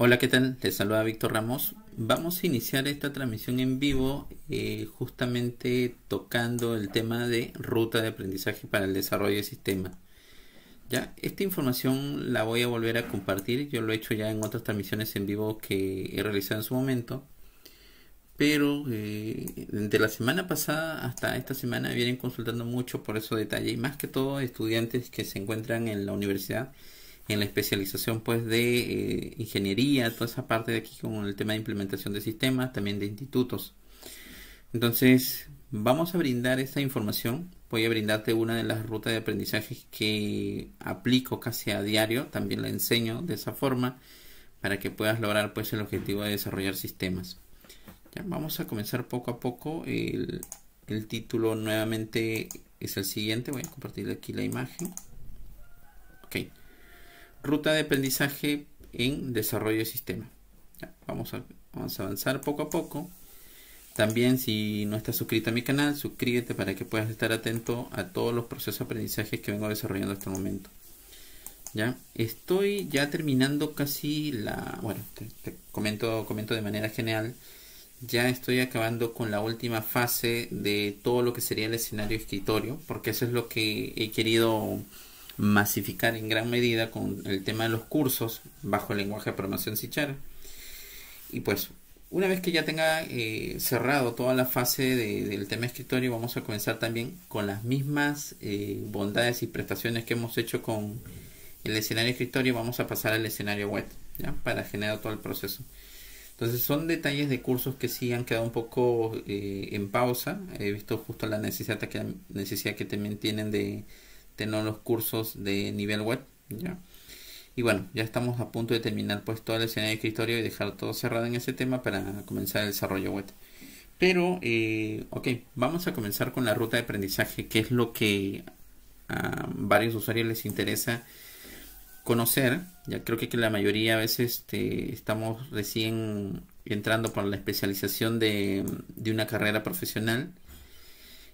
Hola, ¿qué tal? Les saluda Víctor Ramos. Vamos a iniciar esta transmisión en vivo justamente tocando el tema de ruta de aprendizaje para el desarrollo de sistemas. Ya, esta información la voy a volver a compartir. Yo lo he hecho ya en otras transmisiones en vivo que he realizado en su momento. Pero de la semana pasada hasta esta semana vienen consultando mucho por esos detalles. Y más que todo estudiantes que se encuentran en la universidad en la especialización pues de ingeniería, toda esa parte de aquí con el tema de implementación de sistemas, también de institutos. Entonces vamos a brindar esta información. Voy a brindarte una de las rutas de aprendizaje que aplico casi a diario, también la enseño de esa forma para que puedas lograr pues el objetivo de desarrollar sistemas. Ya, vamos a comenzar poco a poco. El título nuevamente es el siguiente. Voy a compartir aquí la imagen. Ok. Ruta de aprendizaje en desarrollo de sistema. Ya, vamos a avanzar poco a poco. También, si no estás suscrito a mi canal, suscríbete para que puedas estar atento a todos los procesos de aprendizaje que vengo desarrollando hasta el momento. Ya, estoy ya terminando casi bueno, te comento de manera general. Ya estoy acabando con la última fase de todo lo que sería el escenario escritorio, porque eso es lo que he querido masificar en gran medida con el tema de los cursos bajo el lenguaje de programación C#. Y pues una vez que ya tenga cerrado toda la fase del tema escritorio, vamos a comenzar también con las mismas bondades y prestaciones que hemos hecho con el escenario escritorio. Vamos a pasar al escenario web, ¿ya? Para generar todo el proceso. Entonces son detalles de cursos que sí han quedado un poco en pausa. He visto justo la necesidad que también tienen de tener los cursos de nivel web, ¿ya? Y bueno, ya estamos a punto de terminar pues todo el escenario de escritorio y dejar todo cerrado en ese tema para comenzar el desarrollo web. Pero, ok, vamos a comenzar con la ruta de aprendizaje, que es lo que a varios usuarios les interesa conocer. Ya creo que la mayoría a veces estamos recién entrando por la especialización de una carrera profesional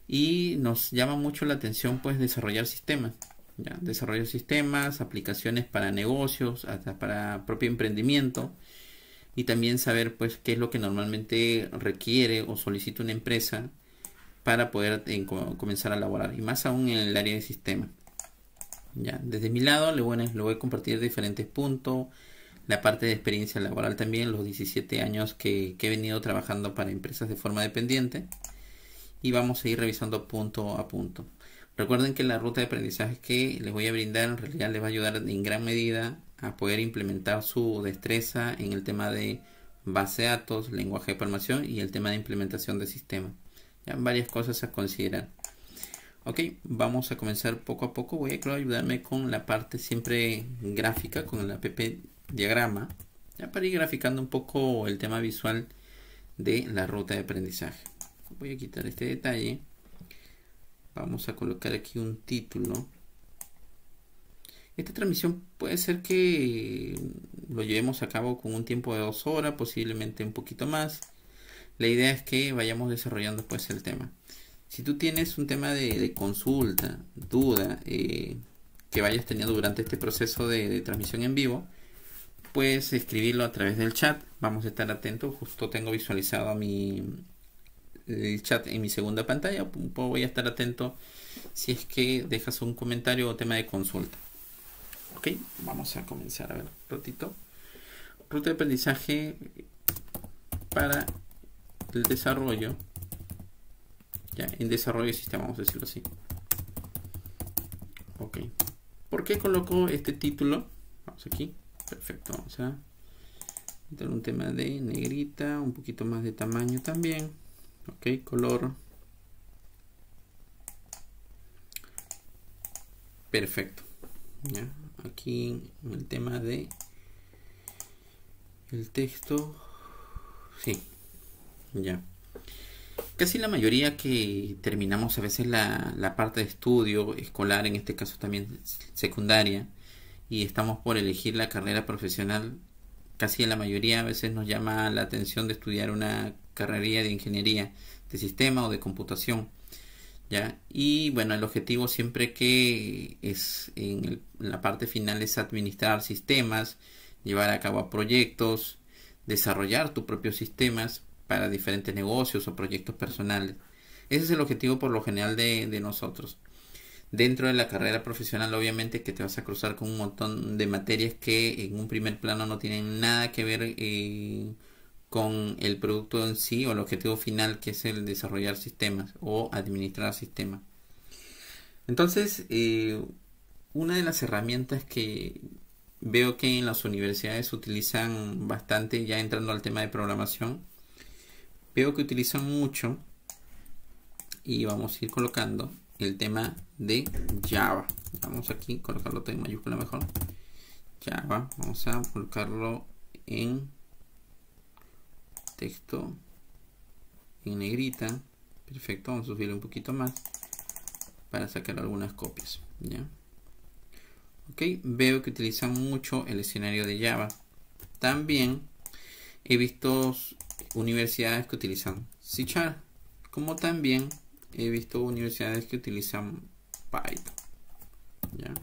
y nos llama mucho la atención pues desarrollar sistemas, ¿ya? Desarrollar sistemas, aplicaciones para negocios, hasta para propio emprendimiento, y también saber pues qué es lo que normalmente requiere o solicita una empresa para poder comenzar a laborar, y más aún en el área de sistemas. Ya, desde mi lado le voy a compartir diferentes puntos, la parte de experiencia laboral también, los 17 años que he venido trabajando para empresas de forma dependiente, y vamos a ir revisando punto a punto. Recuerden que la ruta de aprendizaje que les voy a brindar en realidad les va a ayudar en gran medida a poder implementar su destreza en el tema de base de datos, lenguaje de programación y el tema de implementación de sistemas. Ya, varias cosas a considerar. Ok, vamos a comenzar poco a poco. Voy a ayudarme con la parte siempre gráfica, con el app diagrama, ya para ir graficando un poco el tema visual de la ruta de aprendizaje. Voy a quitar este detalle. Vamos a colocar aquí un título. Esta transmisión puede ser que lo llevemos a cabo con un tiempo de 2 horas, posiblemente un poquito más. La idea es que vayamos desarrollando pues el tema. Si tú tienes un tema de consulta, duda, que vayas teniendo durante este proceso de transmisión en vivo, puedes escribirlo a través del chat. Vamos a estar atentos. Justo tengo visualizado el chat en mi segunda pantalla. Voy a estar atento si es que dejas un comentario o tema de consulta. Ok, vamos a comenzar. A ver, ratito. Ruta de aprendizaje para el desarrollo, ya en desarrollo de sistema, vamos a decirlo así. Ok, ¿por qué coloco este título? Vamos aquí, perfecto. Vamos a meter un tema de negrita, un poquito más de tamaño también. Ok, color. Perfecto. Ya, aquí en el tema de el texto. Sí, ya. Casi la mayoría que terminamos a veces la parte de estudio escolar, en este caso también secundaria, y estamos por elegir la carrera profesional, casi la mayoría a veces nos llama la atención de estudiar una carrera de ingeniería de sistema o de computación, ¿ya? Y bueno, el objetivo siempre que es en la parte final es administrar sistemas, llevar a cabo proyectos, desarrollar tus propios sistemas para diferentes negocios o proyectos personales. Ese es el objetivo por lo general de nosotros. Dentro de la carrera profesional, obviamente que te vas a cruzar con un montón de materias que en un primer plano no tienen nada que ver con el producto en sí o el objetivo final, que es el desarrollar sistemas o administrar sistemas. Entonces, una de las herramientas que veo que en las universidades utilizan bastante, ya entrando al tema de programación, veo que utilizan mucho, y vamos a ir colocando el tema de Java. Vamos aquí a colocarlo en mayúscula mejor. Java, vamos a colocarlo en texto en negrita. Perfecto, vamos a subir un poquito más para sacar algunas copias. ¿Ya? Ok, veo que utilizan mucho el escenario de Java. También he visto universidades que utilizan C#, como también he visto universidades que utilizan Python. ¿Ya?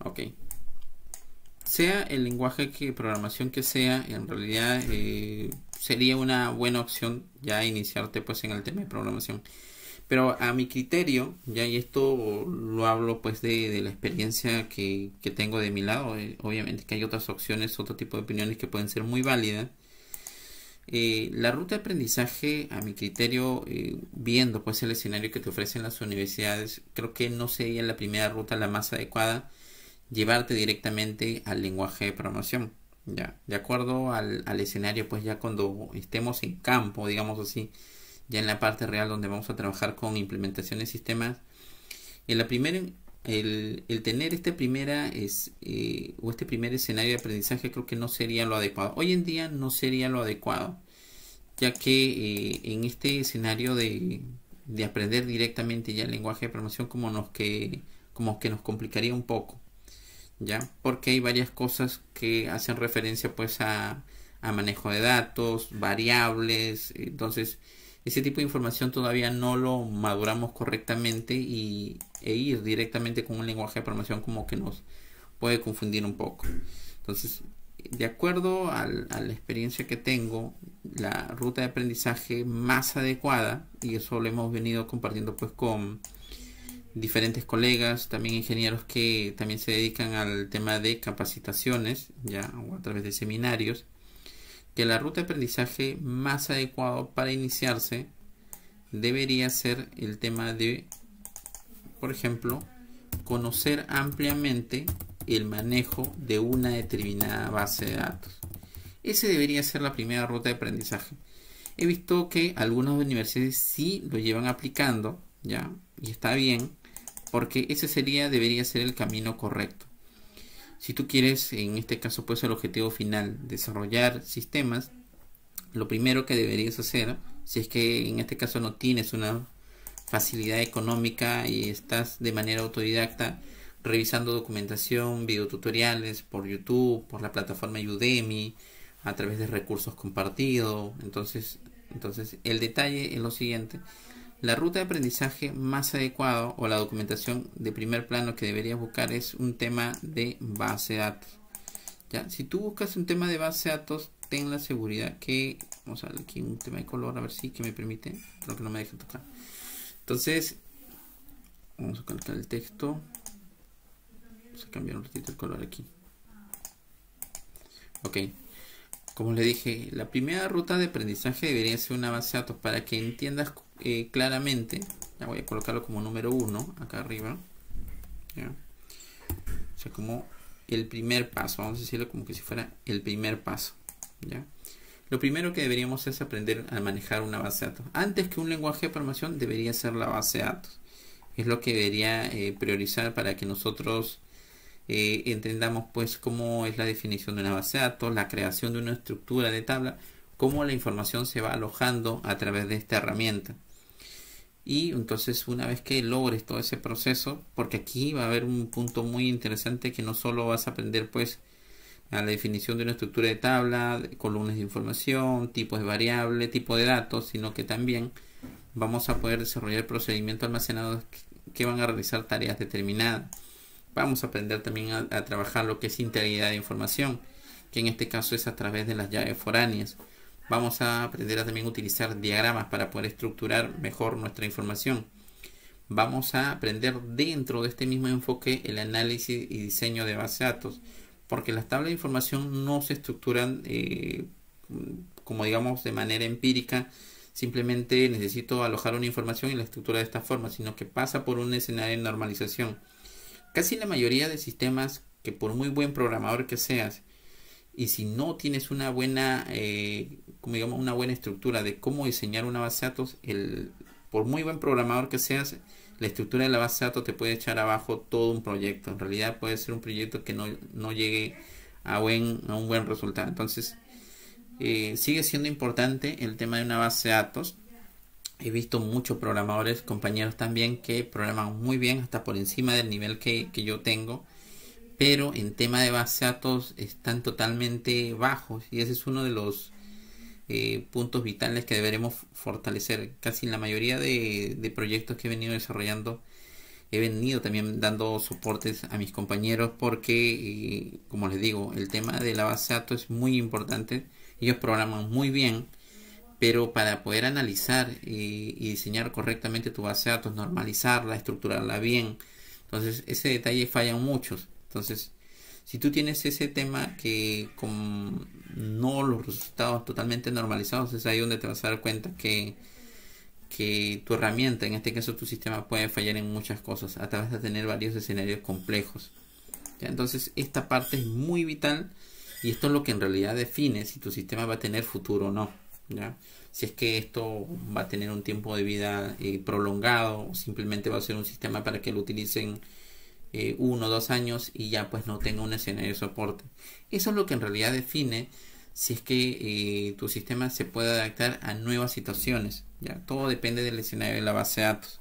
Ok. Sea el lenguaje de programación que sea, en realidad sería una buena opción ya iniciarte pues en el tema de programación. Pero a mi criterio, ya, y esto lo hablo pues de la experiencia que tengo de mi lado, obviamente que hay otras opciones, otro tipo de opiniones que pueden ser muy válidas. La ruta de aprendizaje, a mi criterio, viendo pues el escenario que te ofrecen las universidades, creo que no sería la primera ruta la más adecuada llevarte directamente al lenguaje de programación. Ya, de acuerdo al escenario, pues ya cuando estemos en campo, digamos así, ya en la parte real donde vamos a trabajar con implementación de sistemas, el tener este primer escenario de aprendizaje creo que no sería lo adecuado. Hoy en día no sería lo adecuado, ya que en este escenario de aprender directamente ya el lenguaje de programación como que nos complicaría un poco, ya, porque hay varias cosas que hacen referencia pues a manejo de datos, variables. Entonces ese tipo de información todavía no lo maduramos correctamente e ir directamente con un lenguaje de programación como que nos puede confundir un poco. Entonces, de acuerdo a la experiencia que tengo, la ruta de aprendizaje más adecuada, y eso lo hemos venido compartiendo pues con diferentes colegas, también ingenieros que también se dedican al tema de capacitaciones, ya, o a través de seminarios, que la ruta de aprendizaje más adecuado para iniciarse debería ser el tema de, por ejemplo, conocer ampliamente el manejo de una determinada base de datos. Ese debería ser la primera ruta de aprendizaje. He visto que algunas universidades sí lo llevan aplicando, ya, y está bien, porque ese debería ser el camino correcto. Si tú quieres, en este caso, pues el objetivo final, desarrollar sistemas, lo primero que deberías hacer, si es que en este caso no tienes una facilidad económica y estás de manera autodidacta revisando documentación, videotutoriales por YouTube, por la plataforma Udemy, a través de recursos compartidos. Entonces el detalle es lo siguiente: la ruta de aprendizaje más adecuado o la documentación de primer plano que deberías buscar es un tema de base de datos. ¿Ya? Si tú buscas un tema de base de datos, ten la seguridad que, vamos a ver aquí un tema de color, a ver si que me permite, creo que no me deja tocar. Entonces, vamos a colocar el texto, vamos a cambiar un ratito el color aquí. Ok. Como le dije, la primera ruta de aprendizaje debería ser una base de datos para que entiendas claramente. Ya voy a colocarlo como número 1 acá arriba. ¿Ya? O sea, como el primer paso. Vamos a decirlo como que si fuera el primer paso. ¿Ya? Lo primero que deberíamos es aprender a manejar una base de datos. Antes que un lenguaje de programación debería ser la base de datos. Es lo que debería priorizar para que nosotros entendamos pues cómo es la definición de una base de datos, la creación de una estructura de tabla, cómo la información se va alojando a través de esta herramienta. Y entonces una vez que logres todo ese proceso, porque aquí va a haber un punto muy interesante, que no solo vas a aprender pues a la definición de una estructura de tabla, de columnas de información, tipos de variable, tipo de datos, sino que también vamos a poder desarrollar procedimientos almacenados que van a realizar tareas determinadas. Vamos a aprender también a trabajar lo que es integridad de información, que en este caso es a través de las llaves foráneas. Vamos a aprender a también utilizar diagramas para poder estructurar mejor nuestra información. Vamos a aprender dentro de este mismo enfoque el análisis y diseño de base de datos, porque las tablas de información no se estructuran como digamos de manera empírica. Simplemente necesito alojar una información y la estructura de esta forma, sino que pasa por un escenario de normalización. Casi la mayoría de sistemas, que por muy buen programador que seas, y si no tienes una buena como digamos una buena estructura de cómo diseñar una base de datos, por muy buen programador que seas, la estructura de la base de datos te puede echar abajo todo un proyecto. En realidad puede ser un proyecto que no llegue a un buen resultado. Entonces sigue siendo importante el tema de una base de datos. He visto muchos programadores, compañeros también, que programan muy bien, hasta por encima del nivel que yo tengo, pero en tema de base de datos están totalmente bajos, y ese es uno de los puntos vitales que deberemos fortalecer. Casi en la mayoría de proyectos que he venido desarrollando, he venido también dando soportes a mis compañeros, porque como les digo, el tema de la base de datos es muy importante. Ellos programan muy bien, pero para poder analizar y diseñar correctamente tu base de datos, normalizarla, estructurarla bien, entonces ese detalle fallan muchos. Entonces, si tú tienes ese tema que con no los resultados totalmente normalizados, es ahí donde te vas a dar cuenta que tu herramienta, en este caso tu sistema, puede fallar en muchas cosas. Hasta vas a tener varios escenarios complejos. ¿Ya? Entonces, esta parte es muy vital, y esto es lo que en realidad define si tu sistema va a tener futuro o no. ¿Ya? Si es que esto va a tener un tiempo de vida prolongado, o simplemente va a ser un sistema para que lo utilicen 1 o 2 años y ya pues no tenga un escenario de soporte. Eso es lo que en realidad define si es que tu sistema se puede adaptar a nuevas situaciones. ¿Ya? Todo depende del escenario de la base de datos.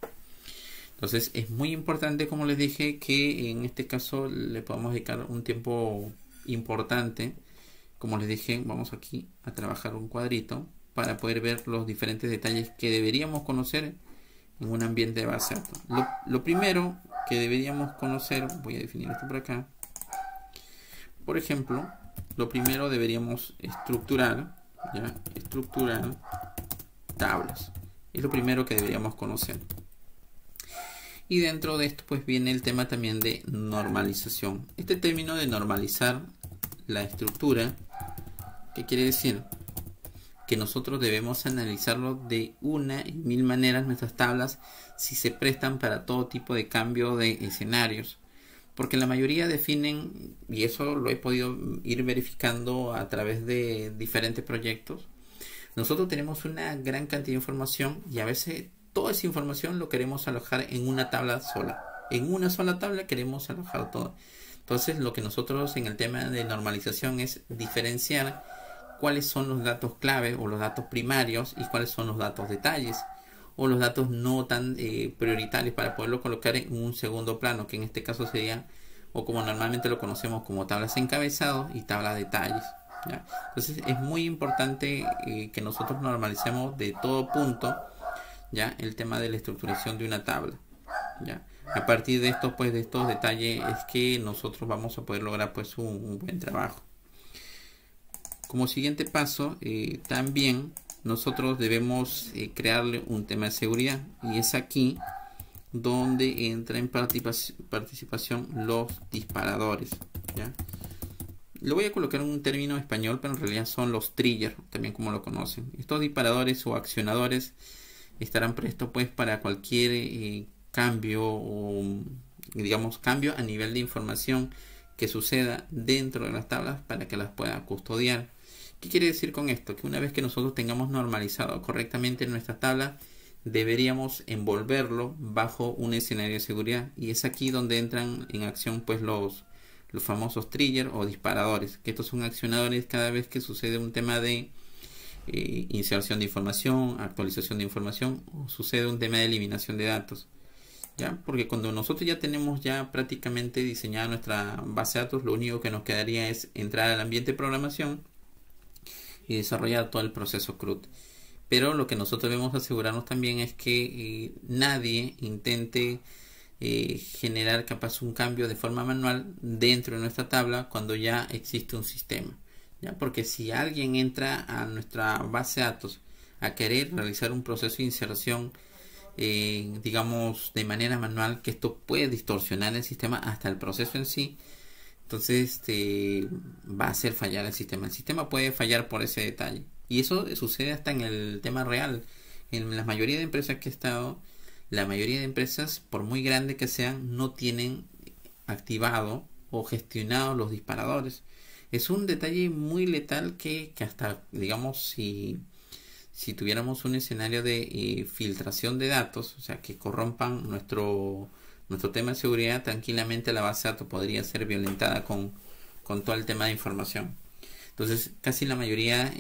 Entonces es muy importante, como les dije, que en este caso le podamos dedicar un tiempo importante. Como les dije, vamos aquí a trabajar un cuadrito para poder ver los diferentes detalles que deberíamos conocer en un ambiente de base de datos. Lo primero que deberíamos conocer, voy a definir esto por acá. Por ejemplo, lo primero deberíamos estructurar tablas. Es lo primero que deberíamos conocer. Y dentro de esto pues viene el tema también de normalización. Este término de normalizar la estructura, ¿qué quiere decir? Que nosotros debemos analizarlo de una y mil maneras nuestras tablas, si se prestan para todo tipo de cambio de escenarios, porque la mayoría definen, y eso lo he podido ir verificando a través de diferentes proyectos. Nosotros tenemos una gran cantidad de información, y a veces toda esa información lo queremos alojar en una tabla sola. En una sola tabla queremos alojar todo. Entonces lo que nosotros en el tema de normalización es diferenciar cuáles son los datos clave o los datos primarios, y cuáles son los datos detalles o los datos no tan prioritarios, para poderlo colocar en un segundo plano, que en este caso sería, o como normalmente lo conocemos, como tablas encabezado y tablas detalles. ¿Ya? Entonces es muy importante que nosotros normalicemos de todo punto, ¿ya?, el tema de la estructuración de una tabla. ¿Ya? A partir de esto, pues de estos detalles, es que nosotros vamos a poder lograr pues un buen trabajo. Como siguiente paso, también nosotros debemos crearle un tema de seguridad, y es aquí donde entra en participación los disparadores. ¿Ya? Le voy a colocar un término español, pero en realidad son los triggers, también como lo conocen. Estos disparadores o accionadores estarán prestos pues para cualquier cambio o digamos cambio a nivel de información que suceda dentro de las tablas, para que las pueda custodiar. ¿Qué quiere decir con esto? Que una vez que nosotros tengamos normalizado correctamente nuestra tabla, deberíamos envolverlo bajo un escenario de seguridad, y es aquí donde entran en acción pues los famosos triggers o disparadores, que estos son accionadores cada vez que sucede un tema de inserción de información, actualización de información, o sucede un tema de eliminación de datos. ¿Ya? Porque cuando nosotros ya tenemos ya prácticamente diseñada nuestra base de datos, lo único que nos quedaría es entrar al ambiente de programación y desarrollar todo el proceso CRUD. Pero lo que nosotros debemos asegurarnos también es que nadie intente generar capaz un cambio de forma manual dentro de nuestra tabla cuando ya existe un sistema, ¿ya? Porque si alguien entra a nuestra base de datos a querer realizar un proceso de inserción, digamos de manera manual, que esto puede distorsionar el sistema hasta el proceso en sí, entonces va a hacer fallar el sistema. El sistema puede fallar por ese detalle. Y eso sucede hasta en el tema real. En la mayoría de empresas que he estado, la mayoría de empresas, por muy grande que sean, no tienen activado o gestionado los disparadores. Es un detalle muy letal que hasta, digamos, si tuviéramos un escenario de filtración de datos, o sea, que corrompan nuestro tema de seguridad, tranquilamente la base de datos podría ser violentada con todo el tema de información. Entonces, casi la mayoría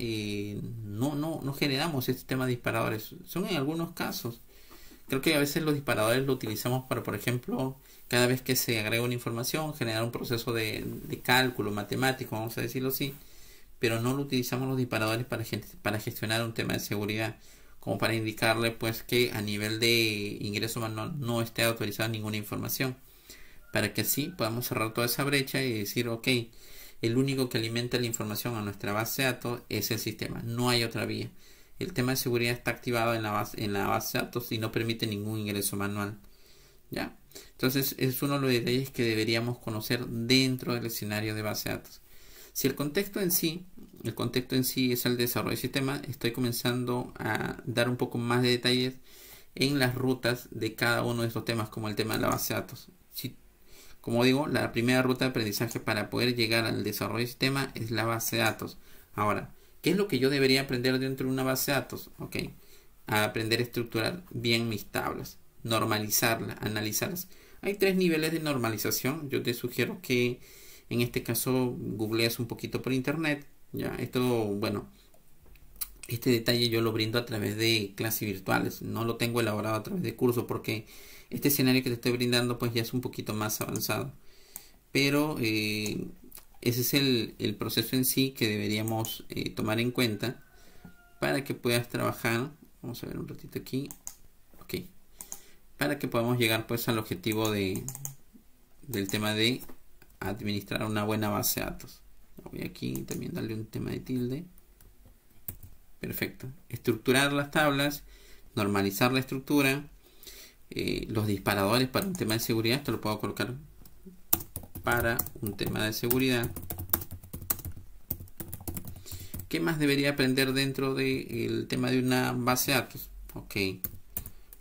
no generamos este tema de disparadores. Son en algunos casos. Creo que a veces los disparadores lo utilizamos para, por ejemplo, cada vez que se agrega una información, generar un proceso de cálculo matemático, vamos a decirlo así, pero no lo utilizamos los disparadores para gestionar un tema de seguridad, como para indicarle pues que a nivel de ingreso manual no esté autorizada ninguna información, para que así podamos cerrar toda esa brecha y decir, ok, el único que alimenta la información a nuestra base de datos es el sistema, no hay otra vía. El tema de seguridad está activado en la base de datos y no permite ningún ingreso manual, ¿ya? Entonces es uno de los detalles que deberíamos conocer dentro del escenario de base de datos. Si el contexto en sí es el desarrollo del sistema, estoy comenzando a dar un poco más de detalles en las rutas de cada uno de estos temas, como el tema de la base de datos. Como digo, la primera ruta de aprendizaje para poder llegar al desarrollo del sistema es la base de datos. Ahora, ¿qué es lo que yo debería aprender dentro de una base de datos? Ok, a aprender a estructurar bien mis tablas, normalizarlas, analizarlas. Hay 3 niveles de normalización. Yo te sugiero que en este caso googleas un poquito por internet, ya. Esto, bueno, este detalle yo lo brindo a través de clases virtuales, no lo tengo elaborado a través de curso, porque este escenario que te estoy brindando pues ya es un poquito más avanzado, pero ese es el proceso en sí que deberíamos tomar en cuenta para que puedas trabajar. Vamos a ver un ratito aquí, ok, para que podamos llegar pues al objetivo del tema de administrar una buena base de datos. Voy aquí también darle un tema de tilde. Perfecto. Estructurar las tablas, normalizar la estructura, los disparadores para un tema de seguridad. Esto lo puedo colocar para un tema de seguridad. ¿Qué más debería aprender dentro del tema de una base de datos? Ok,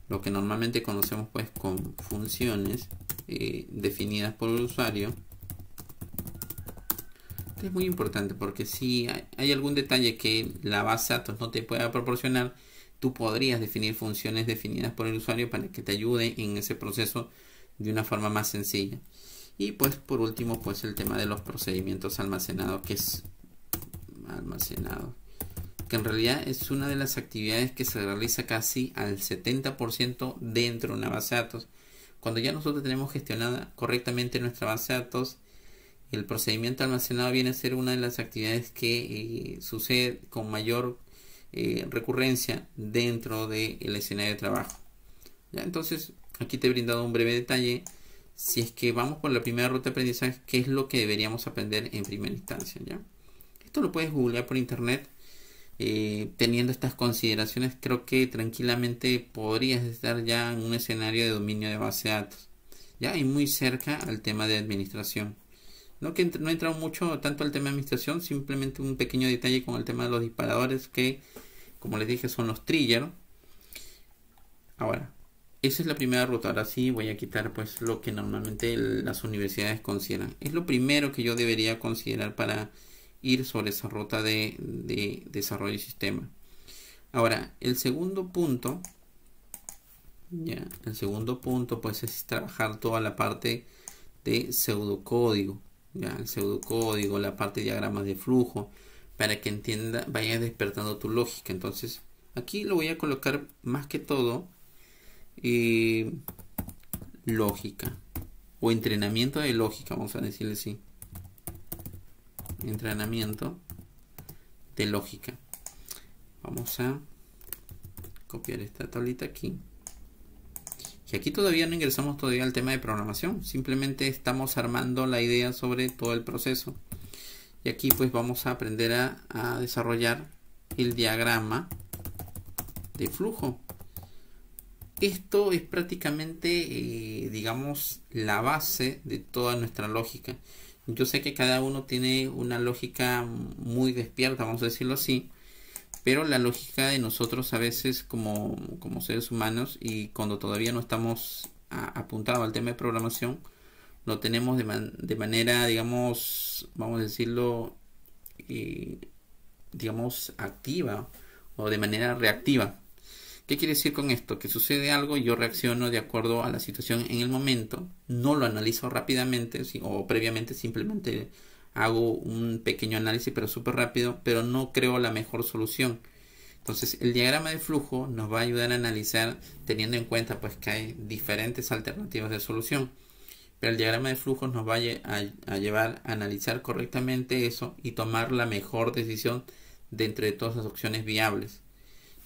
lo que normalmente conocemos pues con funciones definidas por el usuario. Es muy importante porque si hay algún detalle que la base de datos no te pueda proporcionar, tú podrías definir funciones definidas por el usuario para que te ayude en ese proceso de una forma más sencilla. Y pues por último pues el tema de los procedimientos almacenados, que en realidad es una de las actividades que se realiza casi al 70% dentro de una base de datos. Cuando ya nosotros tenemos gestionada correctamente nuestra base de datos, el procedimiento almacenado viene a ser una de las actividades que sucede con mayor recurrencia dentro del escenario de trabajo, ¿ya? Entonces aquí te he brindado un breve detalle. Si es que vamos por la primera ruta de aprendizaje, ¿qué es lo que deberíamos aprender en primera instancia? ¿Ya? Esto lo puedes googlear por internet. Teniendo estas consideraciones, creo que tranquilamente podrías estar ya en un escenario de dominio de base de datos, ¿ya? Y muy cerca al tema de administración. No he entrado mucho tanto al tema de administración, simplemente un pequeño detalle con el tema de los disparadores, que como les dije son los triggers. Ahora, esa es la primera ruta. Ahora sí voy a quitar pues lo que normalmente las universidades consideran. Es lo primero que yo debería considerar para ir sobre esa ruta de desarrollo de sistema. Ahora, el segundo punto pues es trabajar toda la parte de pseudocódigo. Ya, el pseudocódigo, la parte de diagramas de flujo, para que vaya despertando tu lógica. Entonces aquí lo voy a colocar más que todo lógica o entrenamiento de lógica, vamos a decirle así, entrenamiento de lógica. Vamos a copiar esta tablita aquí Y aquí todavía no ingresamos todavía al tema de programación, simplemente estamos armando la idea sobre todo el proceso. Y aquí pues vamos a aprender a desarrollar el diagrama de flujo. Esto es prácticamente, digamos, la base de toda nuestra lógica. Yo sé que cada uno tiene una lógica muy despierta, vamos a decirlo así, pero la lógica de nosotros a veces como seres humanos, y cuando todavía no estamos apuntados al tema de programación, lo tenemos de manera, digamos, vamos a decirlo, digamos, activa o de manera reactiva. ¿Qué quiere decir con esto? Que sucede algo y yo reacciono de acuerdo a la situación en el momento, no lo analizo rápidamente o previamente, simplemente hago un pequeño análisis pero súper rápido, pero no creo la mejor solución. Entonces el diagrama de flujo nos va a ayudar a analizar teniendo en cuenta pues que hay diferentes alternativas de solución. Pero el diagrama de flujos nos va a llevar a analizar correctamente eso y tomar la mejor decisión de entre todas las opciones viables.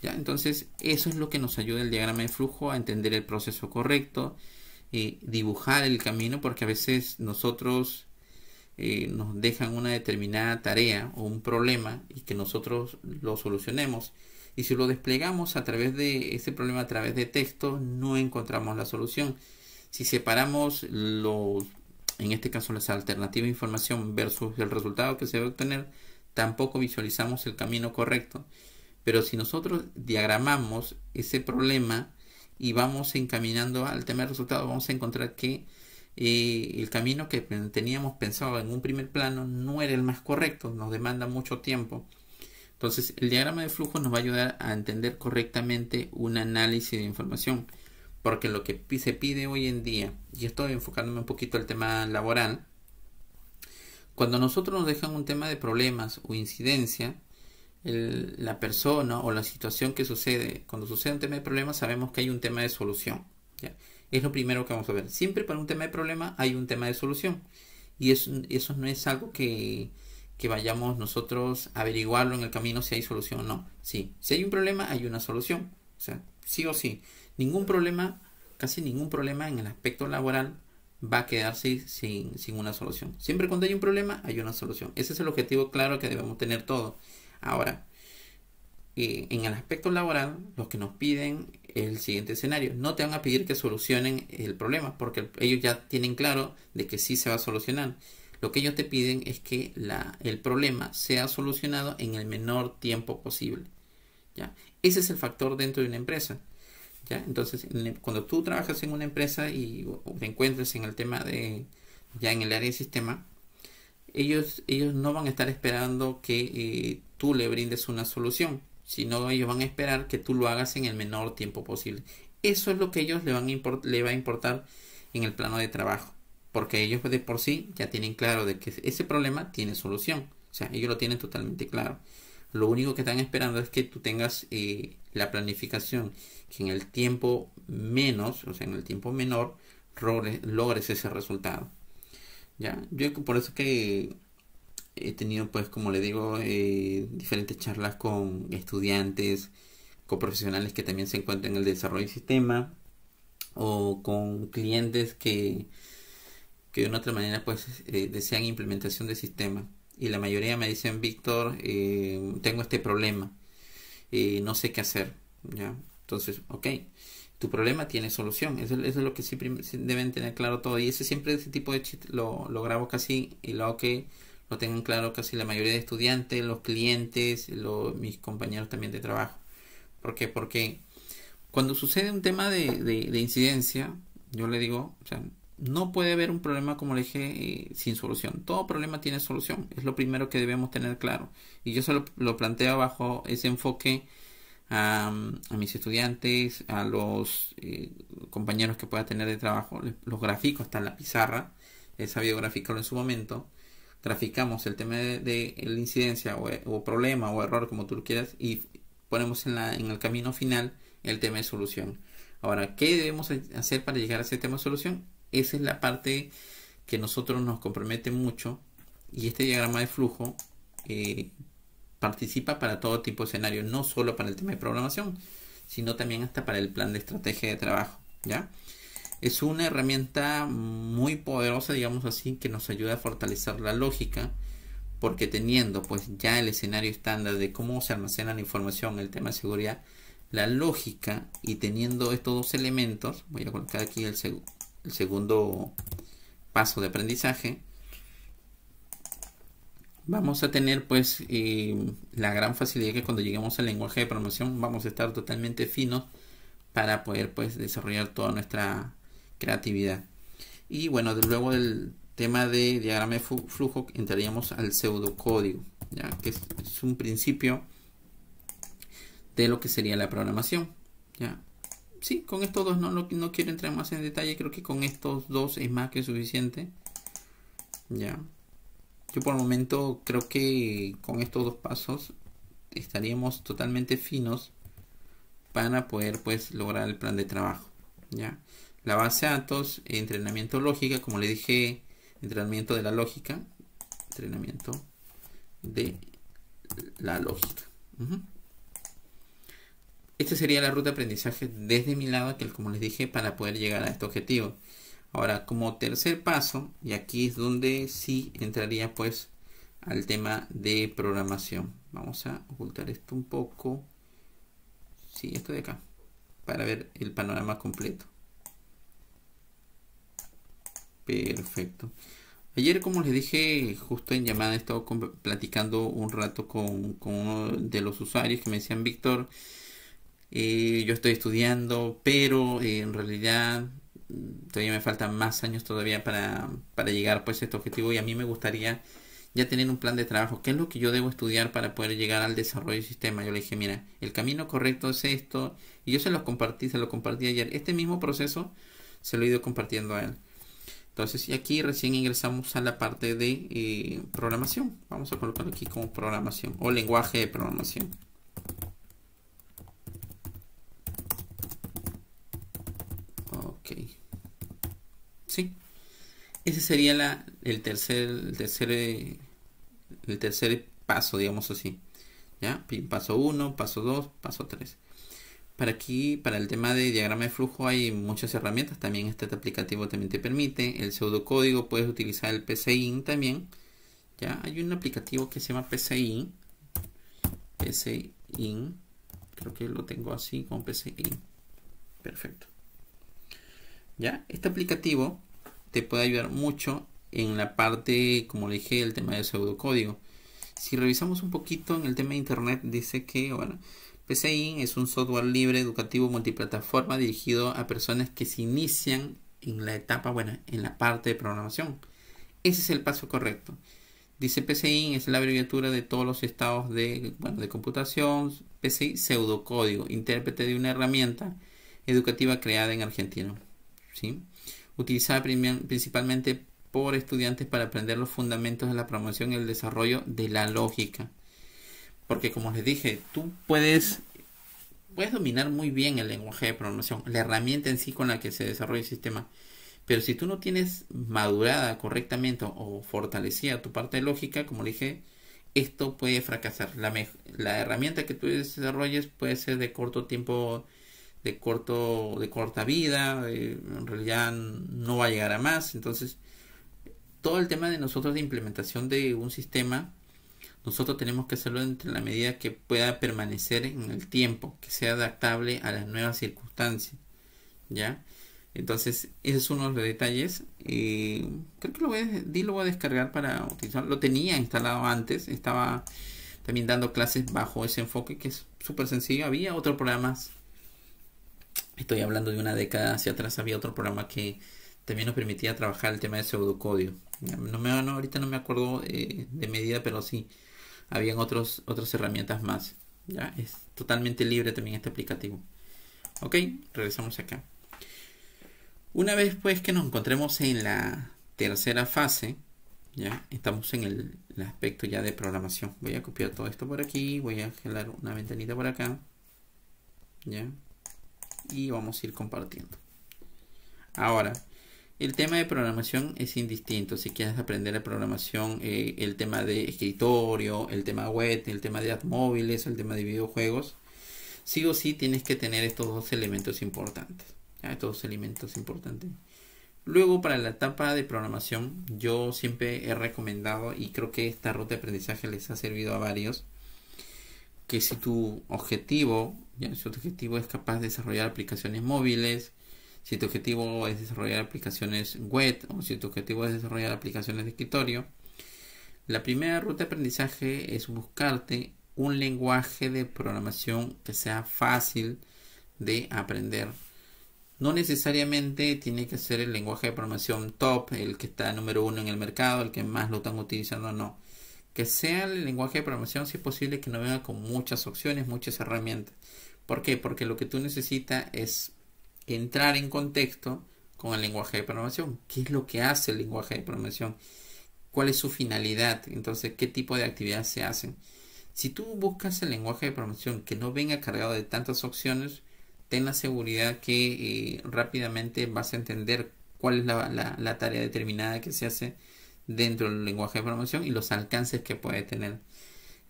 ¿Ya? Entonces eso es lo que nos ayuda el diagrama de flujo a entender el proceso correcto, dibujar el camino, porque a veces nosotros nos dejan una determinada tarea o un problema y que nosotros lo solucionemos. Y si lo desplegamos a través de ese problema, a través de texto, no encontramos la solución. Si separamos en este caso las alternativas de información versus el resultado que se va a obtener, tampoco visualizamos el camino correcto. Pero si nosotros diagramamos ese problema y vamos encaminando al tema del resultado, vamos a encontrar que el camino que teníamos pensado en un primer plano no era el más correcto, nos demanda mucho tiempo. Entonces el diagrama de flujo nos va a ayudar a entender correctamente un análisis de información, porque lo que se pide hoy en día, y estoy enfocándome un poquito al tema laboral, cuando nosotros nos dejan un tema de problemas o incidencia, la persona o la situación que sucede, cuando sucede un tema de problema, sabemos que hay un tema de solución, ¿ya? Es lo primero que vamos a ver. Siempre para un tema de problema hay un tema de solución. Y eso no es algo que vayamos nosotros a averiguarlo en el camino si hay solución o no. Sí, si hay un problema, hay una solución. O sea, sí o sí. Ningún problema, casi ningún problema en el aspecto laboral va a quedarse sin una solución. Siempre cuando hay un problema, hay una solución. Ese es el objetivo claro que debemos tener todos. Ahora, en el aspecto laboral, los que nos piden el siguiente escenario, no te van a pedir que solucionen el problema, porque ellos ya tienen claro de que sí se va a solucionar. Lo que ellos te piden es que el problema sea solucionado en el menor tiempo posible, ¿ya? Ese es el factor dentro de una empresa, ¿ya? Entonces, cuando tú trabajas en una empresa y te encuentres en el tema ya en el área de sistema, ellos no van a estar esperando que tú le brindes una solución, sino ellos van a esperar que tú lo hagas en el menor tiempo posible. Eso es lo que ellos le va a importar en el plano de trabajo, porque ellos de por sí ya tienen claro de que ese problema tiene solución. O sea, ellos lo tienen totalmente claro. Lo único que están esperando es que tú tengas la planificación, que en el tiempo menos, o sea, en el tiempo menor, logres ese resultado. ¿Ya? Yo por eso que he tenido, pues, como le digo, diferentes charlas con estudiantes, con profesionales que también se encuentran en el desarrollo del sistema, o con clientes que de una otra manera, pues, desean implementación de sistema. Y la mayoría me dicen: Víctor, tengo este problema, no sé qué hacer, ¿ya? Entonces, ok, tu problema tiene solución. Eso es lo que sí deben tener claro todo. Y ese tipo de chiste lo grabo casi, y lo hago que lo tengan claro casi la mayoría de estudiantes, los clientes, mis compañeros también de trabajo. ¿Por qué? Porque cuando sucede un tema de incidencia, yo le digo, o sea, no puede haber un problema, como le dije, sin solución. Todo problema tiene solución. Es lo primero que debemos tener claro. Y yo se lo planteo bajo ese enfoque a mis estudiantes, a los compañeros que pueda tener de trabajo. Los grafico hasta en la pizarra. He sabido graficarlo en su momento. Graficamos el tema de la incidencia o problema o error, como tú lo quieras, y ponemos en el camino final el tema de solución. Ahora, ¿qué debemos hacer para llegar a ese tema de solución? Esa es la parte que nosotros nos compromete mucho, y este diagrama de flujo participa para todo tipo de escenario, no solo para el tema de programación, sino también hasta para el plan de estrategia de trabajo. ¿ya? Es una herramienta muy poderosa, digamos así, que nos ayuda a fortalecer la lógica, porque teniendo pues ya el escenario estándar de cómo se almacena la información, el tema de seguridad, la lógica, y teniendo estos dos elementos, voy a colocar aquí el segundo paso de aprendizaje, vamos a tener pues la gran facilidad que cuando lleguemos al lenguaje de programación vamos a estar totalmente finos para poder pues desarrollar toda nuestra creatividad. Y bueno, luego del tema de diagrama de flujo entraríamos al pseudocódigo, ya que es un principio de lo que sería la programación, ya. Sí, con estos dos no quiero entrar más en detalle, creo que con estos dos es más que suficiente, ya. Yo por el momento creo que con estos dos pasos estaríamos totalmente finos para poder pues lograr el plan de trabajo, ya. La base de datos, entrenamiento lógica, como le dije, entrenamiento de la lógica, entrenamiento de la lógica. Esta sería la ruta de aprendizaje desde mi lado, que como les dije, para poder llegar a este objetivo. Ahora, como tercer paso, y aquí es donde sí entraría pues al tema de programación. Vamos a ocultar esto un poco. Sí, esto de acá, para ver el panorama completo. Perfecto. Ayer, como les dije, justo en llamada he estado platicando un rato con uno de los usuarios que me decían: Víctor, yo estoy estudiando, pero en realidad todavía me faltan más años todavía para llegar pues a este objetivo, y a mí me gustaría ya tener un plan de trabajo. ¿Qué es lo que yo debo estudiar para poder llegar al desarrollo del sistema? Yo le dije: mira, el camino correcto es esto, y yo se lo compartí ayer. Este mismo proceso se lo he ido compartiendo a él. Entonces, y aquí recién ingresamos a la parte de programación. Vamos a colocar aquí como programación o lenguaje de programación. Ok. Sí. Ese sería el tercer paso, digamos así. ¿Ya? Paso 1, paso 2, paso 3. Para el tema de diagrama de flujo hay muchas herramientas. También este aplicativo también te permite. El pseudocódigo, puedes utilizar el PCIN también. ¿Ya? Hay un aplicativo que se llama PCIN. PCIN. Creo que lo tengo así con PCIN. Perfecto. ¿Ya? Este aplicativo te puede ayudar mucho en la parte, como le dije, el tema del pseudocódigo. Si revisamos un poquito en el tema de internet, dice que, bueno, PCIN es un software libre educativo multiplataforma dirigido a personas que se inician en la etapa, bueno, en la parte de programación. Ese es el paso correcto. Dice PCIN es la abreviatura de todos los estados de computación. PCI, pseudocódigo, intérprete de una herramienta educativa creada en Argentina, ¿sí? Utilizada principalmente por estudiantes para aprender los fundamentos de la programación y el desarrollo de la lógica. Porque como les dije, tú puedes dominar muy bien el lenguaje de programación, la herramienta en sí con la que se desarrolla el sistema. Pero si tú no tienes madurada correctamente o fortalecida tu parte de lógica, como le dije, esto puede fracasar. La herramienta que tú desarrolles puede ser de corto tiempo, de corta vida, en realidad no va a llegar a más. Entonces, todo el tema de nosotros de implementación de un sistema, nosotros tenemos que hacerlo entre la medida que pueda permanecer en el tiempo, que sea adaptable a las nuevas circunstancias, ¿ya? Entonces, ese es uno de los detalles. Creo que lo voy a descargar para utilizarlo. Lo tenía instalado antes, estaba también dando clases bajo ese enfoque, que es súper sencillo. Había otros programas, estoy hablando de una década hacia atrás, había otro programa que también nos permitía trabajar el tema de pseudocódigo. Ahorita no me acuerdo de medida, pero sí, habían otras herramientas más. ¿Ya? Es totalmente libre también este aplicativo. Ok, regresamos acá. Una vez pues que nos encontremos en la tercera fase, ya estamos en el aspecto ya de programación. Voy a copiar todo esto por aquí, voy a generar una ventanita por acá, ya, y vamos a ir compartiendo. Ahora, el tema de programación es indistinto. Si quieres aprender de programación, el tema de escritorio, el tema web, el tema de móviles, el tema de videojuegos, sí o sí tienes que tener estos dos elementos importantes. Ya, estos elementos importantes. Luego, para la etapa de programación, yo siempre he recomendado, y creo que esta ruta de aprendizaje les ha servido a varios, que si tu objetivo, es capaz de desarrollar aplicaciones móviles, si tu objetivo es desarrollar aplicaciones web, o si tu objetivo es desarrollar aplicaciones de escritorio, la primera ruta de aprendizaje es buscarte un lenguaje de programación que sea fácil de aprender. No necesariamente tiene que ser el lenguaje de programación top, el que está número uno en el mercado, el que más lo están utilizando, no. Que sea el lenguaje de programación, si es posible, que no venga con muchas opciones, muchas herramientas. ¿Por qué? Porque lo que tú necesitas es entrar en contexto con el lenguaje de programación. ¿Qué es lo que hace el lenguaje de programación? ¿Cuál es su finalidad? Entonces, ¿qué tipo de actividades se hacen? Si tú buscas el lenguaje de programación que no venga cargado de tantas opciones, ten la seguridad que rápidamente vas a entender cuál es la tarea determinada que se hace dentro del lenguaje de programación y los alcances que puede tener.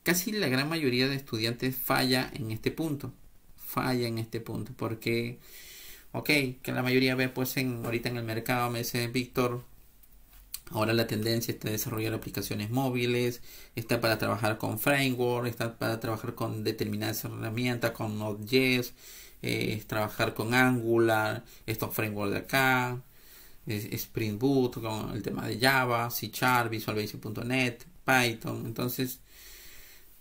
Casi la gran mayoría de estudiantes falla en este punto. Porque, que la mayoría ve pues ahorita en el mercado, me dice Víctor, ahora la tendencia está a desarrollar aplicaciones móviles, está para trabajar con framework, está para trabajar con determinadas herramientas, con Node.js, trabajar con Angular, estos frameworks de acá, Spring Boot, con el tema de Java, C#, Visual Basic.net, Python. Entonces,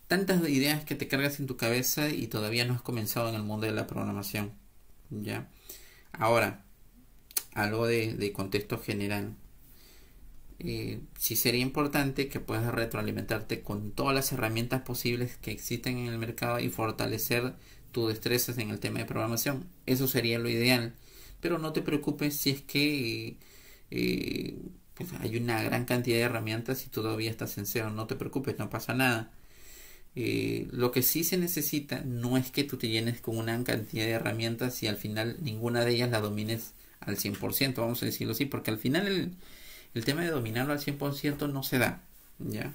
tantas ideas que te cargas en tu cabeza y todavía no has comenzado en el mundo de la programación. ¿Ya? Ahora, algo de contexto general. Sí sería importante que puedas retroalimentarte con todas las herramientas posibles que existen en el mercado y fortalecer tus destrezas en el tema de programación. Eso sería lo ideal. Pero no te preocupes si es que pues hay una gran cantidad de herramientas y todavía estás en cero. No te preocupes, no pasa nada. Lo que sí se necesita no es que tú te llenes con una cantidad de herramientas y al final ninguna de ellas la domines al 100%, vamos a decirlo así, porque al final el tema de dominarlo al 100% no se da, ¿ya?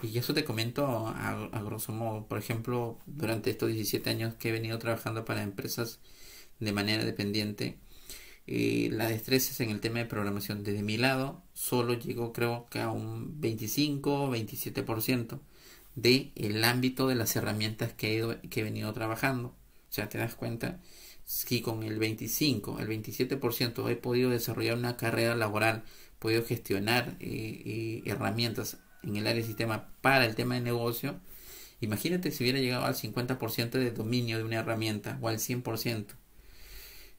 Y eso te comento a grosso modo. Por ejemplo, durante estos 17 años que he venido trabajando para empresas de manera dependiente, las destrezas en el tema de programación desde mi lado solo llegó creo que a un 25-27% del ámbito de las herramientas que he venido trabajando. O sea, te das cuenta, si con el 27% he podido desarrollar una carrera laboral, he podido gestionar herramientas en el área de sistema para el tema de negocio, imagínate si hubiera llegado al 50% de dominio de una herramienta o al 100%.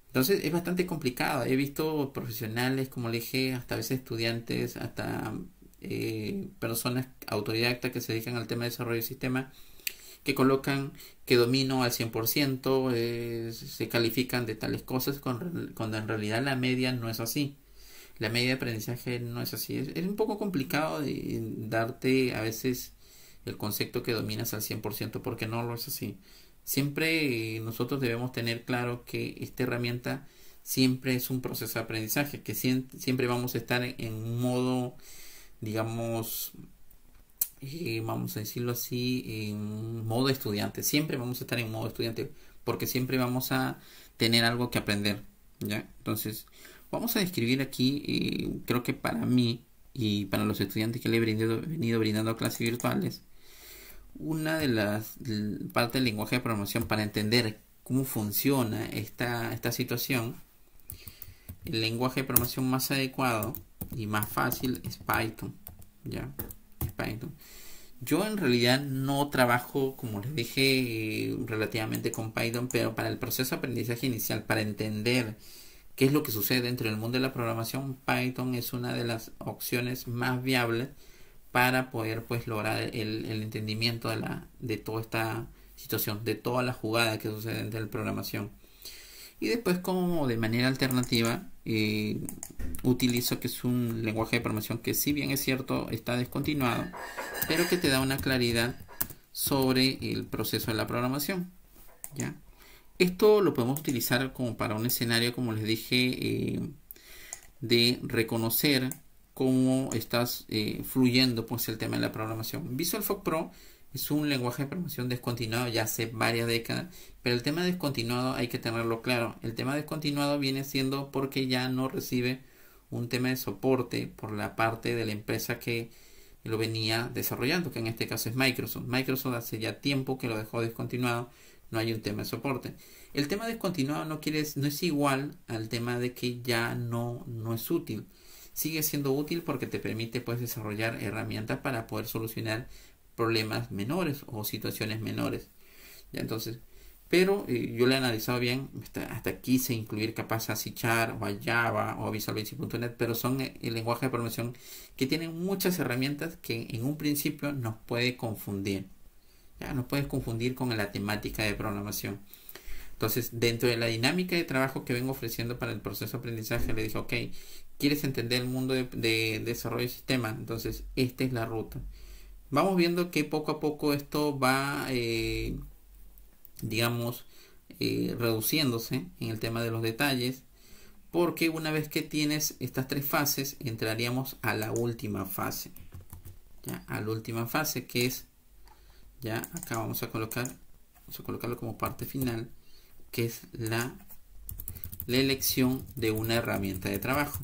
Entonces es bastante complicado. He visto profesionales, como le dije, hasta a veces estudiantes, hasta personas autodidactas que se dedican al tema de desarrollo de sistema, que colocan que domino al 100%, se califican de tales cosas cuando en realidad la media no es así. La media de aprendizaje no es así. Es un poco complicado de darte a veces el concepto que dominas al 100% porque no lo es así. Siempre nosotros debemos tener claro que esta herramienta siempre es un proceso de aprendizaje, que siempre vamos a estar en un modo, digamos, vamos a decirlo así, en modo estudiante. Siempre vamos a estar en modo estudiante porque siempre vamos a tener algo que aprender, ¿ya? Entonces, vamos a describir aquí, creo que para mí y para los estudiantes que le he venido brindando clases virtuales, una de las partes del lenguaje de programación para entender cómo funciona esta situación. El lenguaje de programación más adecuado y más fácil es Python, ¿ya? Es Python. Yo en realidad no trabajo, como les dije, relativamente con Python, pero para el proceso de aprendizaje inicial, para entender qué es lo que sucede dentro del mundo de la programación, Python es una de las opciones más viables para poder pues lograr el entendimiento de toda esta situación, de toda la jugada que sucede dentro de la programación. Y después, como de manera alternativa, utilizo que es un lenguaje de programación que, si bien es cierto, está descontinuado, pero que te da una claridad sobre el proceso de la programación, ¿ya? Esto lo podemos utilizar como para un escenario, como les dije, de reconocer cómo estás fluyendo pues el tema de la programación. Visual Folk Pro es un lenguaje de programación descontinuado ya hace varias décadas, pero el tema descontinuado hay que tenerlo claro. El tema descontinuado viene siendo porque ya no recibe un tema de soporte por la parte de la empresa que lo venía desarrollando, que en este caso es Microsoft. Microsoft hace ya tiempo que lo dejó descontinuado, no hay un tema de soporte. El tema descontinuado no es igual al tema de que ya no es útil. Sigue siendo útil porque te permite pues desarrollar herramientas para poder solucionar problemas menores o situaciones menores. Ya, entonces, pero yo lo he analizado bien, hasta quise incluir capaz a C# o a Java o a Visual Basic.net, pero son el lenguaje de programación que tienen muchas herramientas que en un principio nos puede confundir. Ya nos puedes confundir con la temática de programación. Entonces, dentro de la dinámica de trabajo que vengo ofreciendo para el proceso de aprendizaje, le dije, ok, ¿quieres entender el mundo de desarrollo de sistemas? Entonces, esta es la ruta. Vamos viendo que poco a poco esto va, digamos, reduciéndose en el tema de los detalles, porque una vez que tienes estas tres fases, entraríamos a la última fase. Ya, a la última fase, que es, ya acá vamos a colocarlo como parte final, que es la elección de una herramienta de trabajo.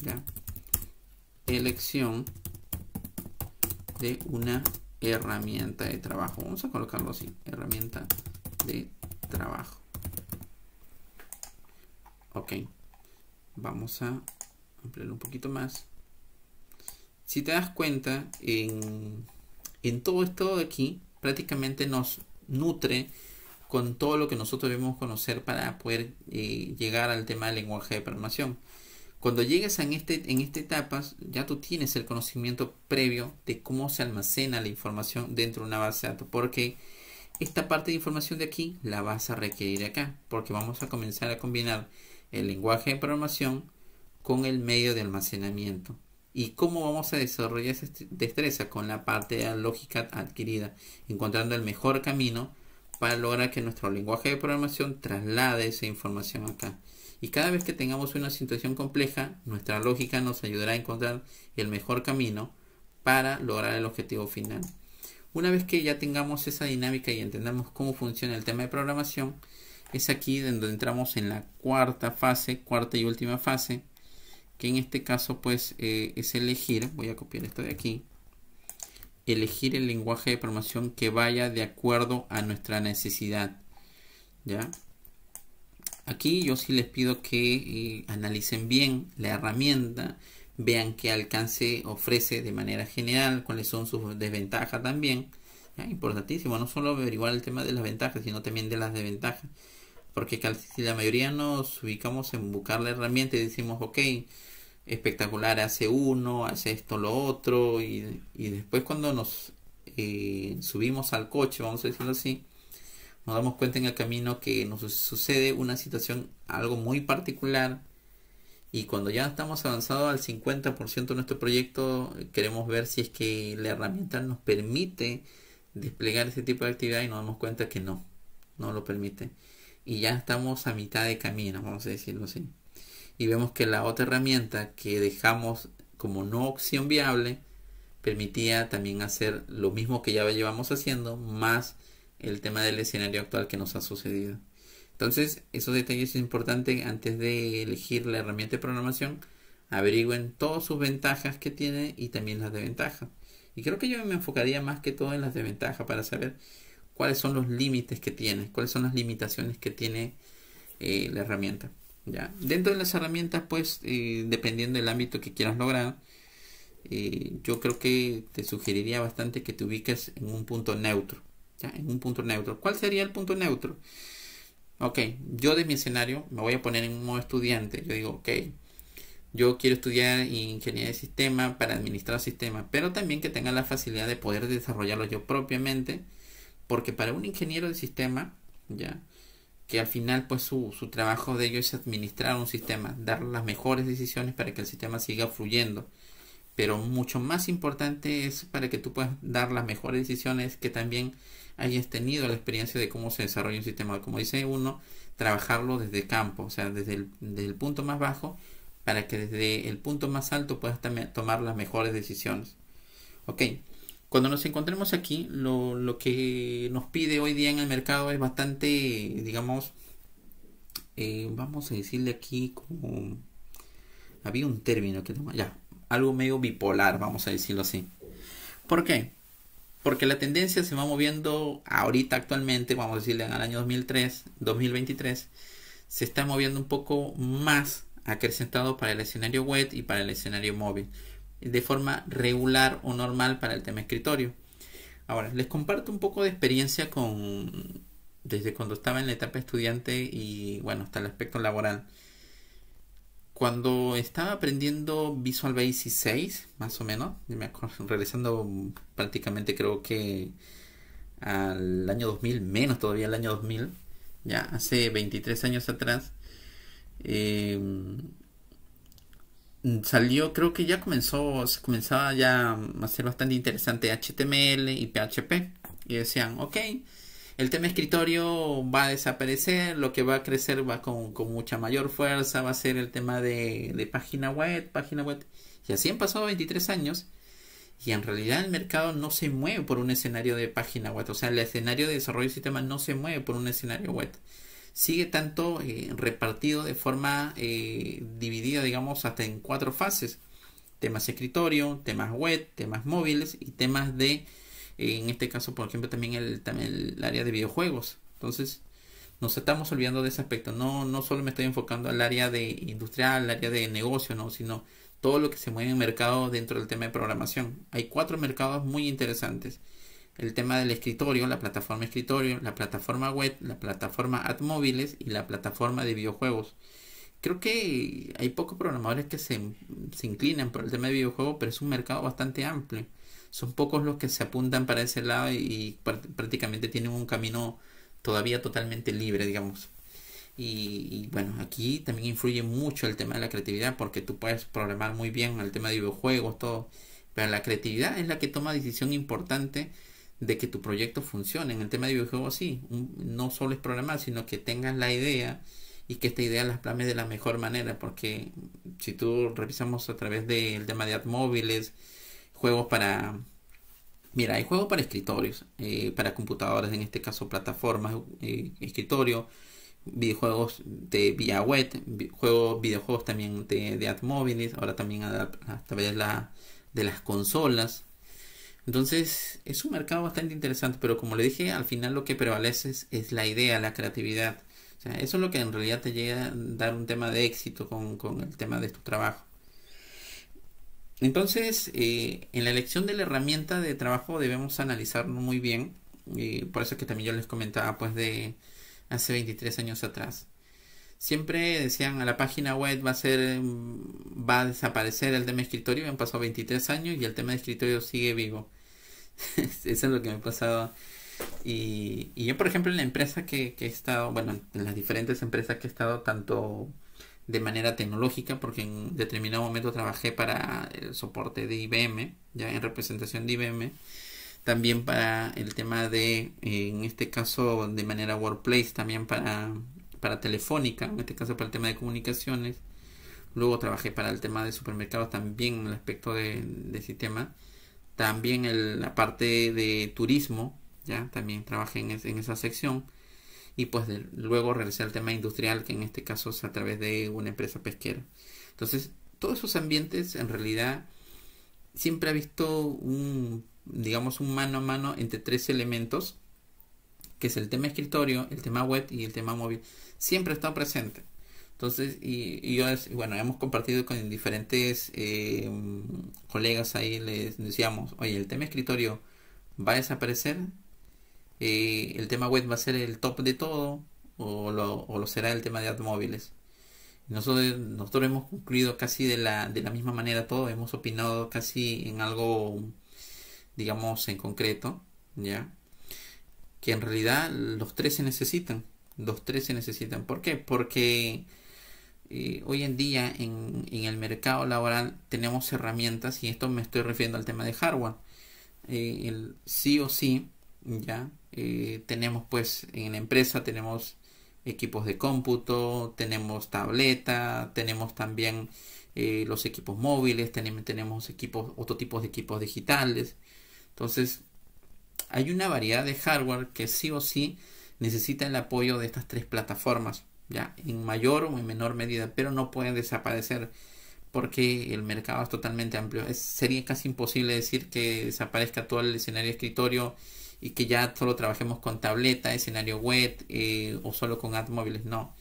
¿Ya? Elección de una herramienta de trabajo. Vamos a colocarlo así, herramienta de trabajo. Ok, vamos a ampliar un poquito más. Si te das cuenta, en todo esto de aquí, prácticamente nos nutre con todo lo que nosotros debemos conocer para poder llegar al tema del lenguaje de programación. Cuando llegues en esta etapa, ya tú tienes el conocimiento previo de cómo se almacena la información dentro de una base de datos, porque esta parte de información de aquí la vas a requerir acá, porque vamos a comenzar a combinar el lenguaje de programación con el medio de almacenamiento. ¿Y cómo vamos a desarrollar esa destreza? Con la parte de la lógica adquirida, encontrando el mejor camino para lograr que nuestro lenguaje de programación traslade esa información acá. Y cada vez que tengamos una situación compleja, nuestra lógica nos ayudará a encontrar el mejor camino para lograr el objetivo final. Una vez que ya tengamos esa dinámica y entendamos cómo funciona el tema de programación, es aquí donde entramos en la cuarta y última fase, que en este caso pues es elegir, voy a copiar esto de aquí, elegir el lenguaje de programación que vaya de acuerdo a nuestra necesidad. ¿Ya? Aquí yo sí les pido que analicen bien la herramienta, vean qué alcance ofrece de manera general, cuáles son sus desventajas también. ¿Ya? Importantísimo, no solo averiguar el tema de las ventajas, sino también de las desventajas. Porque si la mayoría nos ubicamos en buscar la herramienta y decimos, ok, espectacular, hace uno, hace esto, lo otro, y después cuando nos subimos al coche, vamos a decirlo así, nos damos cuenta en el camino que nos sucede una situación algo muy particular, y cuando ya estamos avanzados al 50% de nuestro proyecto, queremos ver si es que la herramienta nos permite desplegar ese tipo de actividad, y nos damos cuenta que no lo permite, y ya estamos a mitad de camino, vamos a decirlo así, y vemos que la otra herramienta que dejamos como no opción viable permitía también hacer lo mismo que ya llevamos haciendo, más el tema del escenario actual que nos ha sucedido. Entonces, esos detalles es importante antes de elegir la herramienta de programación. Averigüen todas sus ventajas que tiene y también las desventajas. Y creo que yo me enfocaría más que todo en las desventajas para saber cuáles son los límites que tiene, cuáles son las limitaciones que tiene la herramienta. ¿Ya? Dentro de las herramientas, pues, dependiendo del ámbito que quieras lograr, yo creo que te sugeriría bastante que te ubiques en un punto neutro. ¿Ya? En un punto neutro. ¿Cuál sería el punto neutro? Ok, yo de mi escenario me voy a poner en un modo estudiante. Yo digo, ok, yo quiero estudiar ingeniería de sistema para administrar sistemas, pero también que tenga la facilidad de poder desarrollarlo yo propiamente, porque para un ingeniero de sistema, ya, que al final pues su trabajo de ello es administrar un sistema, dar las mejores decisiones para que el sistema siga fluyendo. Pero mucho más importante es para que tú puedas dar las mejores decisiones, que también hayas tenido la experiencia de cómo se desarrolla un sistema. Como dice uno, trabajarlo desde campo, o sea, desde el punto más bajo, para que desde el punto más alto puedas tomar las mejores decisiones. Ok, cuando nos encontremos aquí, lo que nos pide hoy día en el mercado es bastante, digamos, vamos a decirle aquí como... Había un término que no... Ya, algo medio bipolar, vamos a decirlo así. ¿Por qué? Porque la tendencia se va moviendo ahorita actualmente, vamos a decirle en el año 2023, se está moviendo un poco más acrecentado para el escenario web y para el escenario móvil, de forma regular o normal para el tema escritorio. Ahora, les comparto un poco de experiencia desde cuando estaba en la etapa estudiante y bueno, hasta el aspecto laboral. Cuando estaba aprendiendo Visual Basic 6, más o menos, me acuerdo, regresando prácticamente creo que al año 2000, menos todavía al año 2000, ya hace 23 años atrás, eh, salió, creo que ya comenzaba ya a ser bastante interesante HTML y PHP. Y decían, ok, el tema escritorio va a desaparecer, lo que va a crecer va con mucha mayor fuerza, va a ser el tema de página web. Y así han pasado 23 años y en realidad el mercado no se mueve por un escenario de página web. O sea, el escenario de desarrollo de sistemas no se mueve por un escenario web. Sigue tanto repartido de forma dividida, digamos, hasta en 4 fases. Temas escritorio, temas web, temas móviles y temas de, en este caso, por ejemplo, también el área de videojuegos. Entonces, nos estamos olvidando de ese aspecto. No solo me estoy enfocando al área de industrial, al área de negocio, no, sino todo lo que se mueve en el mercado dentro del tema de programación. Hay 4 mercados muy interesantes. El tema del escritorio, la plataforma web, la plataforma ad móviles y la plataforma de videojuegos. Creo que hay pocos programadores que se inclinan por el tema de videojuegos, pero es un mercado bastante amplio. Son pocos los que se apuntan para ese lado y prácticamente tienen un camino todavía totalmente libre, digamos. Y bueno, aquí también influye mucho el tema de la creatividad, porque tú puedes programar muy bien el tema de videojuegos, todo, pero la creatividad es la que toma decisión importante de que tu proyecto funcione. En el tema de videojuegos sí, no solo es programar, sino que tengas la idea y que esta idea la plasmes de la mejor manera, porque si tú revisamos a través del tema de ad móviles, juegos para... Mira, hay juegos para escritorios, para computadoras, en este caso plataformas, escritorio, videojuegos de vía web, videojuegos también de ad móviles, ahora también a través de las consolas. Entonces es un mercado bastante interesante, pero como le dije, al final lo que prevalece es la idea, la creatividad. O sea, eso es lo que en realidad te llega a dar un tema de éxito con el tema de tu trabajo. Entonces, en la elección de la herramienta de trabajo debemos analizarlo muy bien. Por eso que también yo les comentaba pues de hace 23 años atrás. Siempre decían a la página web va a desaparecer el tema de escritorio. Han pasado 23 años y el tema de escritorio sigue vivo. Eso es lo que me ha pasado. Y yo, por ejemplo, en la empresa que he estado, bueno, en las diferentes empresas que he estado, tanto de manera tecnológica, porque en determinado momento trabajé para el soporte de IBM, ya en representación de IBM, también para el tema de, en este caso, de manera workplace, también para Telefónica, en este caso para el tema de comunicaciones. Luego trabajé para el tema de supermercados, también en el aspecto de sistema. También la parte de turismo, ya también trabajé en esa sección. Y pues luego regresé al tema industrial, que en este caso es a través de una empresa pesquera. Entonces, todos esos ambientes en realidad siempre ha visto digamos, un mano a mano entre 3 elementos, que es el tema escritorio, el tema web y el tema móvil. Siempre ha estado presente. Entonces, bueno, hemos compartido con diferentes colegas ahí, les decíamos, oye, el tema escritorio va a desaparecer, el tema web va a ser el top de todo, o lo será el tema de automóviles. Nosotros hemos concluido casi de la misma manera todo, hemos opinado casi en algo, digamos, en concreto, ¿ya? Que en realidad los 3 se necesitan. Los 3 se necesitan. ¿Por qué? Porque hoy en día en el mercado laboral tenemos herramientas, y esto me estoy refiriendo al tema de hardware. Sí o sí, ya tenemos pues en la empresa tenemos equipos de cómputo, tenemos tableta, tenemos también los equipos móviles, tenemos equipos, otro tipo de equipos digitales. Entonces, hay una variedad de hardware que sí o sí necesita el apoyo de estas tres plataformas, ya en mayor o en menor medida, pero no pueden desaparecer porque el mercado es totalmente amplio. Sería casi imposible decir que desaparezca todo el escenario de escritorio y que ya solo trabajemos con tableta, escenario web o solo con apps móviles. No.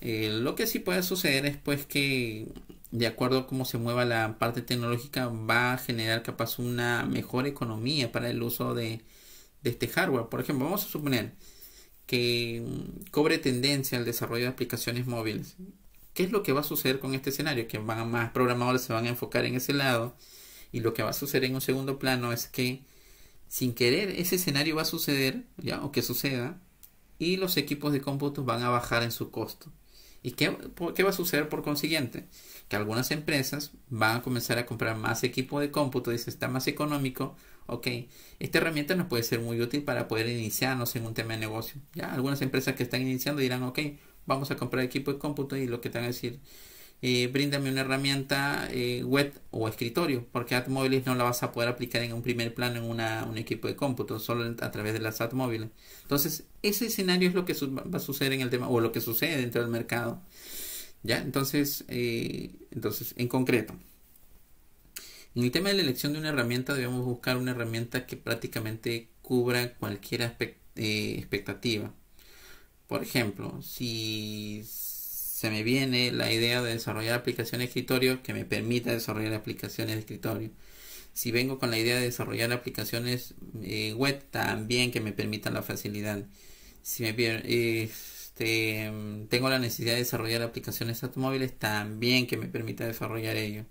Lo que sí puede suceder es pues que de acuerdo a cómo se mueva la parte tecnológica va a generar capaz una mejor economía para el uso de este hardware. Por ejemplo, vamos a suponer que cobre tendencia al desarrollo de aplicaciones móviles. ¿Qué es lo que va a suceder con este escenario? Que más programadores se van a enfocar en ese lado, y lo que va a suceder en un segundo plano es que sin querer ese escenario va a suceder, ya, o que suceda, y los equipos de cómputo van a bajar en su costo. ¿Y qué va a suceder por consiguiente? Que algunas empresas van a comenzar a comprar más equipo de cómputo, dice, está más económico. Ok, esta herramienta nos puede ser muy útil para poder iniciarnos en un tema de negocio. Ya, algunas empresas que están iniciando dirán, ok, vamos a comprar equipo de cómputo, y lo que te van a decir, bríndame una herramienta web o escritorio, porque apps móviles no la vas a poder aplicar en un primer plano en un equipo de cómputo, solo a través de las apps móviles. Entonces, ese escenario es lo que va a suceder en el tema, o lo que sucede dentro del mercado. ¿Ya? Entonces, en concreto, en el tema de la elección de una herramienta, debemos buscar una herramienta que prácticamente cubra cualquier expectativa. Por ejemplo, si se me viene la idea de desarrollar aplicaciones de escritorio, que me permita desarrollar aplicaciones de escritorio. Si vengo con la idea de desarrollar aplicaciones web, también que me permitan la facilidad. Si me tengo la necesidad de desarrollar aplicaciones automóviles, también que me permita desarrollar ello.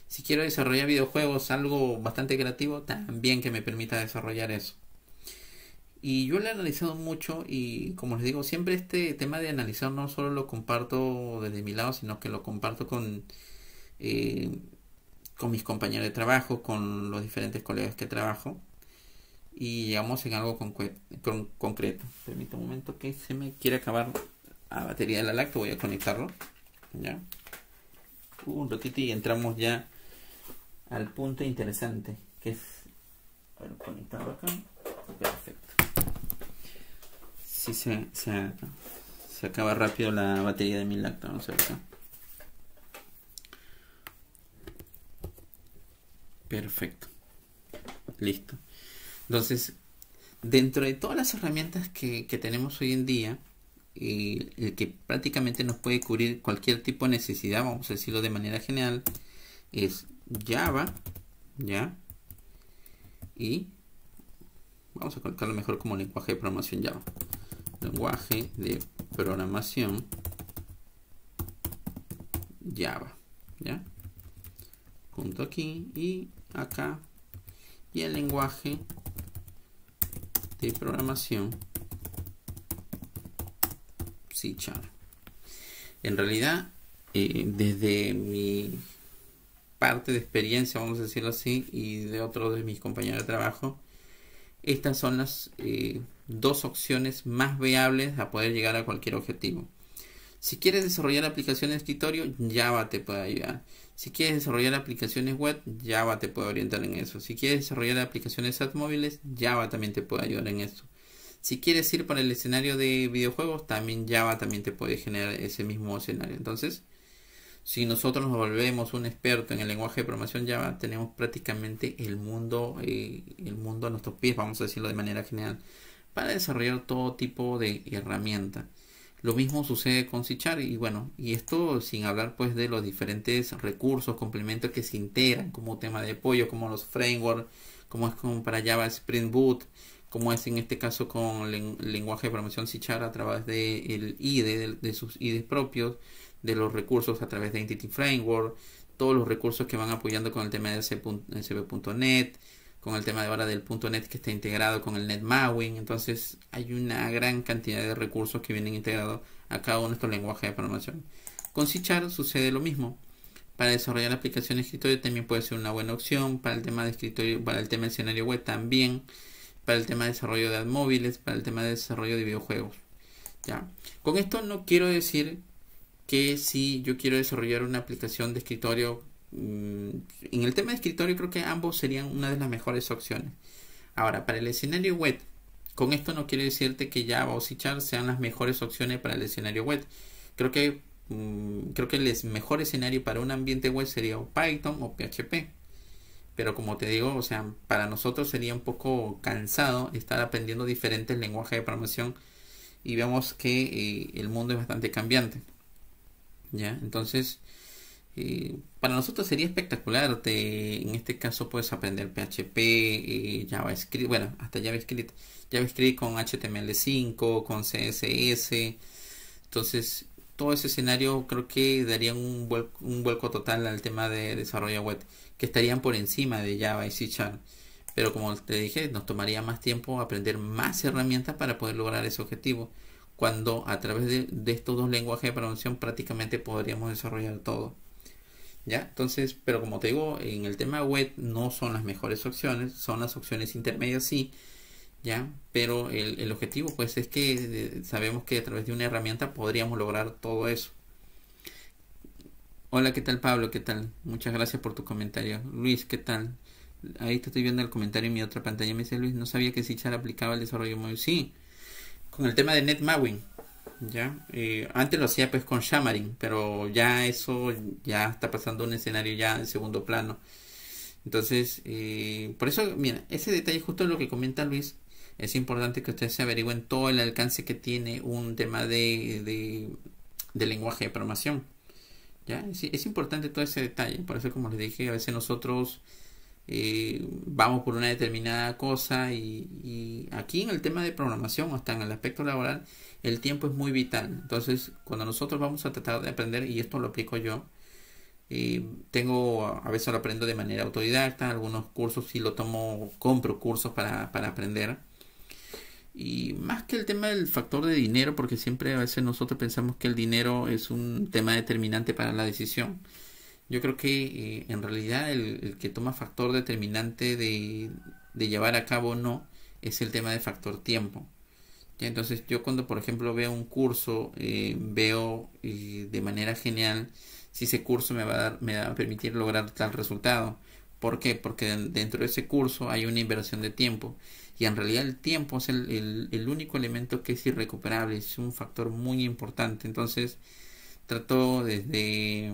Si quiero desarrollar videojuegos, algo bastante creativo, también que me permita desarrollar eso. Y yo lo he analizado mucho, y como les digo, siempre este tema de analizar no solo lo comparto desde mi lado, sino que lo comparto con mis compañeros de trabajo, con los diferentes colegas que trabajo, y llegamos en algo concreto. Permítame un momento que se me quiere acabar la batería de la lacto, voy a conectarlo. ¿Ya? Un ratito y entramos ya al punto interesante, que es, a ver, conectarlo acá. Perfecto. Si se acaba rápido la batería de mi lacto. Vamos a ver acá. Perfecto. Listo. Entonces, dentro de todas las herramientas que tenemos hoy en día, el que prácticamente nos puede cubrir cualquier tipo de necesidad, vamos a decirlo de manera general, es Java, ¿ya? Y vamos a colocarlo mejor como lenguaje de programación Java. Lenguaje de programación Java, ¿ya? Punto aquí y acá. Y el lenguaje de programación C#. En realidad, desde mi parte de experiencia, vamos a decirlo así, y de otros de mis compañeros de trabajo, estas son las dos opciones más viables a poder llegar a cualquier objetivo. Si quieres desarrollar aplicaciones de escritorio, Java te puede ayudar. Si quieres desarrollar aplicaciones web, Java te puede orientar en eso. Si quieres desarrollar aplicaciones apps móviles, Java también te puede ayudar en eso. Si quieres ir para el escenario de videojuegos, también Java también te puede generar ese mismo escenario. Entonces, si nosotros nos volvemos un experto en el lenguaje de programación Java, tenemos prácticamente el mundo a nuestros pies, vamos a decirlo de manera general, para desarrollar todo tipo de herramientas. Lo mismo sucede con C#, y bueno, y esto sin hablar pues de los diferentes recursos, complementos que se integran como tema de apoyo, como los frameworks, como es como para Java Spring Boot, como es en este caso con el lenguaje de programación C# a través del IDE, de sus IDEs propios, de los recursos a través de Entity Framework, todos los recursos que van apoyando con el tema de ASP.NET, con el tema de ahora del .NET que está integrado con el NetMawin. Entonces hay una gran cantidad de recursos que vienen integrados a cada uno de estos lenguajes de programación. Con C# sucede lo mismo. Para desarrollar aplicaciones de escritorio también puede ser una buena opción. Para el tema de escritorio, para el tema de escenario web también. Para el tema de desarrollo de apps móviles, para el tema de desarrollo de videojuegos. ¿ya? Con esto no quiero decir que si yo quiero desarrollar una aplicación de escritorio, en el tema de escritorio creo que ambos serían una de las mejores opciones. Ahora, para el escenario web, con esto no quiero decirte que Java o C# sean las mejores opciones para el escenario web. Creo que el mejor escenario para un ambiente web sería o Python o PHP. Pero como te digo, o sea, para nosotros sería un poco cansado estar aprendiendo diferentes lenguajes de programación y vemos que el mundo es bastante cambiante. ¿Ya? Entonces, para nosotros sería espectacular. En este caso puedes aprender PHP, JavaScript, bueno, hasta JavaScript con HTML5, con CSS. Entonces, todo ese escenario creo que daría un vuelco total al tema de desarrollo web, que estarían por encima de Java y C#. Pero como te dije, nos tomaría más tiempo aprender más herramientas para poder lograr ese objetivo, cuando a través de estos dos lenguajes de programación prácticamente podríamos desarrollar todo. ¿Ya? Entonces, pero como te digo, en el tema web no son las mejores opciones, son las opciones intermedias, sí, ¿ya? Pero el objetivo pues es que sabemos que a través de una herramienta podríamos lograr todo eso. Hola, ¿qué tal Pablo? ¿Qué tal? Muchas gracias por tu comentario. Luis, ¿qué tal? Ahí te estoy viendo el comentario en mi otra pantalla. Me dice Luis, no sabía que C# aplicaba el desarrollo móvil. Sí, con el tema de NetMawin, ¿ya? Antes lo hacía pues con Xamarin, pero ya eso ya está pasando a un escenario ya en segundo plano. Entonces, por eso, mira, ese detalle justo lo que comenta Luis, es importante que ustedes se averigüen todo el alcance que tiene un tema de lenguaje de programación. ¿Ya? Es importante todo ese detalle. Por eso, como les dije, a veces nosotros vamos por una determinada cosa y aquí en el tema de programación, hasta en el aspecto laboral, el tiempo es muy vital. Entonces, cuando nosotros vamos a tratar de aprender, y esto lo aplico yo, a veces lo aprendo de manera autodidacta, algunos cursos sí lo tomo, compro cursos para aprender. Y más que el tema del factor de dinero, porque siempre a veces nosotros pensamos que el dinero es un tema determinante para la decisión. Yo creo que en realidad el que toma factor determinante de llevar a cabo o no es el tema de factor tiempo. ¿Ya? Entonces yo cuando por ejemplo veo un curso, veo de manera genial si ese curso me va a permitir lograr tal resultado. ¿Por qué? Porque dentro de ese curso hay una inversión de tiempo. Y en realidad el tiempo es el único elemento que es irrecuperable, es un factor muy importante. Entonces trato desde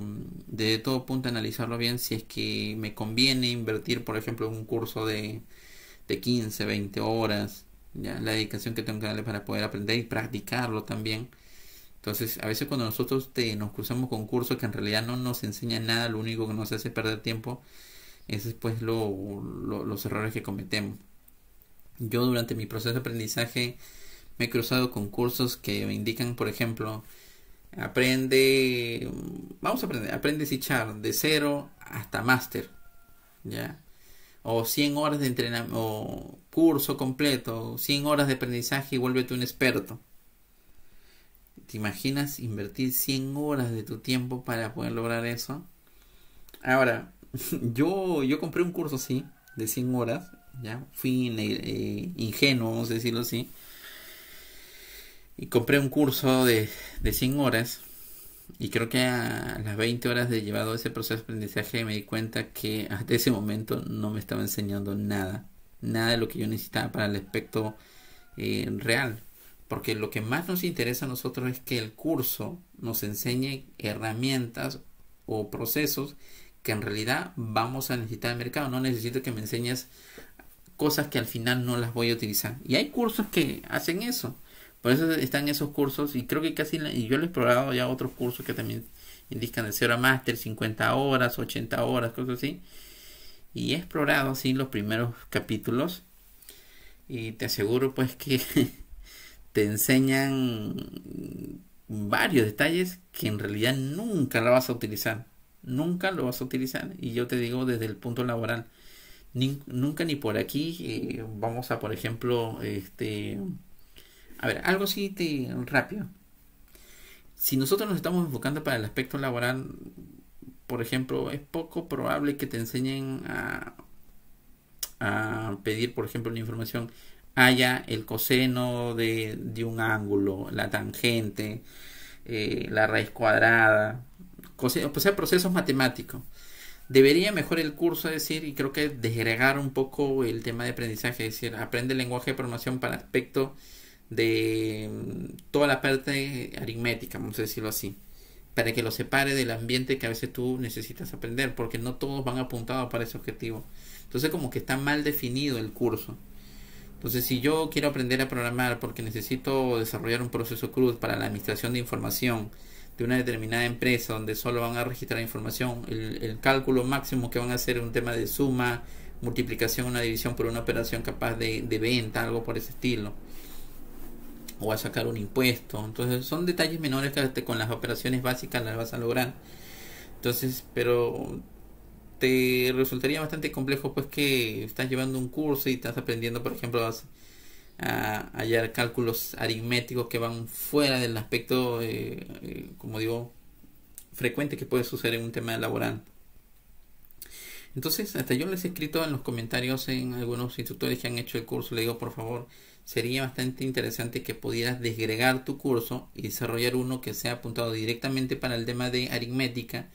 todo punto de analizarlo bien si es que me conviene invertir, por ejemplo, en un curso de 15, 20 horas, ¿ya? La dedicación que tengo que darle para poder aprender y practicarlo también. Entonces, a veces cuando nosotros nos cruzamos con cursos que en realidad no nos enseñan nada, lo único que nos hace perder tiempo, es pues los errores que cometemos. Yo durante mi proceso de aprendizaje me he cruzado con cursos que me indican, por ejemplo, aprende C# de cero hasta máster, ¿ya? O 100 horas de entrenamiento, o curso completo, 100 horas de aprendizaje y vuélvete un experto. ¿Te imaginas invertir 100 horas de tu tiempo para poder lograr eso? Ahora, yo compré un curso así, de 100 horas, ¿ya? Fui ingenuo, vamos a decirlo así. Y compré un curso de 100 horas. Y creo que a las 20 horas de llevado ese proceso de aprendizaje me di cuenta que hasta ese momento no me estaba enseñando nada. Nada de lo que yo necesitaba para el aspecto real. Porque lo que más nos interesa a nosotros es que el curso nos enseñe herramientas o procesos que en realidad vamos a necesitar en el mercado. No necesito que me enseñes cosas que al final no las voy a utilizar. Y hay cursos que hacen eso. Por eso están esos cursos y creo que y yo lo he explorado ya otros cursos que también indican de 0 a máster, 50 horas, 80 horas, cosas así. Y he explorado así los primeros capítulos y te aseguro pues que te enseñan varios detalles que en realidad nunca lo vas a utilizar. Nunca lo vas a utilizar. Y yo te digo desde el punto laboral. Nunca ni por aquí vamos a, por ejemplo, a ver, algo así rápido. Si nosotros nos estamos enfocando para el aspecto laboral, por ejemplo, es poco probable que te enseñen a pedir, por ejemplo, una información haya el coseno de un ángulo, la tangente, la raíz cuadrada, o sea, procesos matemáticos. Debería mejorar el curso, es decir, y creo que desagregar un poco el tema de aprendizaje, es decir, aprende el lenguaje de programación para aspecto de toda la parte aritmética, vamos a decirlo así, para que lo separe del ambiente que a veces tú necesitas aprender, porque no todos van apuntados para ese objetivo. Entonces como que está mal definido el curso. Entonces si yo quiero aprender a programar porque necesito desarrollar un proceso CRUD para la administración de información de una determinada empresa donde solo van a registrar información, el cálculo máximo que van a hacer es un tema de suma, multiplicación, una división por una operación capaz de venta, algo por ese estilo, o a sacar un impuesto. Entonces son detalles menores que con las operaciones básicas las vas a lograr. Entonces, pero te resultaría bastante complejo pues que estás llevando un curso y estás aprendiendo, por ejemplo, a hallar cálculos aritméticos que van fuera del aspecto, como digo, frecuente que puede suceder en un tema laboral. Entonces, hasta yo les he escrito en los comentarios en algunos instructores que han hecho el curso, le digo, por favor, sería bastante interesante que pudieras desgregar tu curso y desarrollar uno que sea apuntado directamente para el tema de aritmética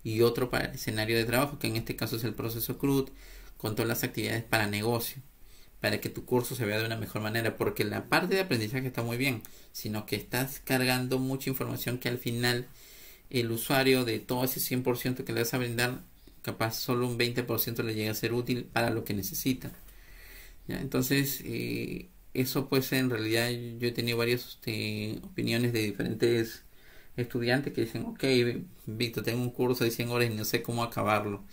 y otro para el escenario de trabajo, que en este caso es el proceso CRUD, con todas las actividades para negocio, para que tu curso se vea de una mejor manera, porque la parte de aprendizaje está muy bien, sino que estás cargando mucha información que al final el usuario de todo ese 100% que le vas a brindar, capaz solo un 20% le llega a ser útil para lo que necesita. ¿Ya? Entonces, eso pues en realidad yo he tenido varias opiniones de diferentes estudiantes que dicen, ok, Víctor, tengo un curso de 100 horas y no sé cómo acabarlo.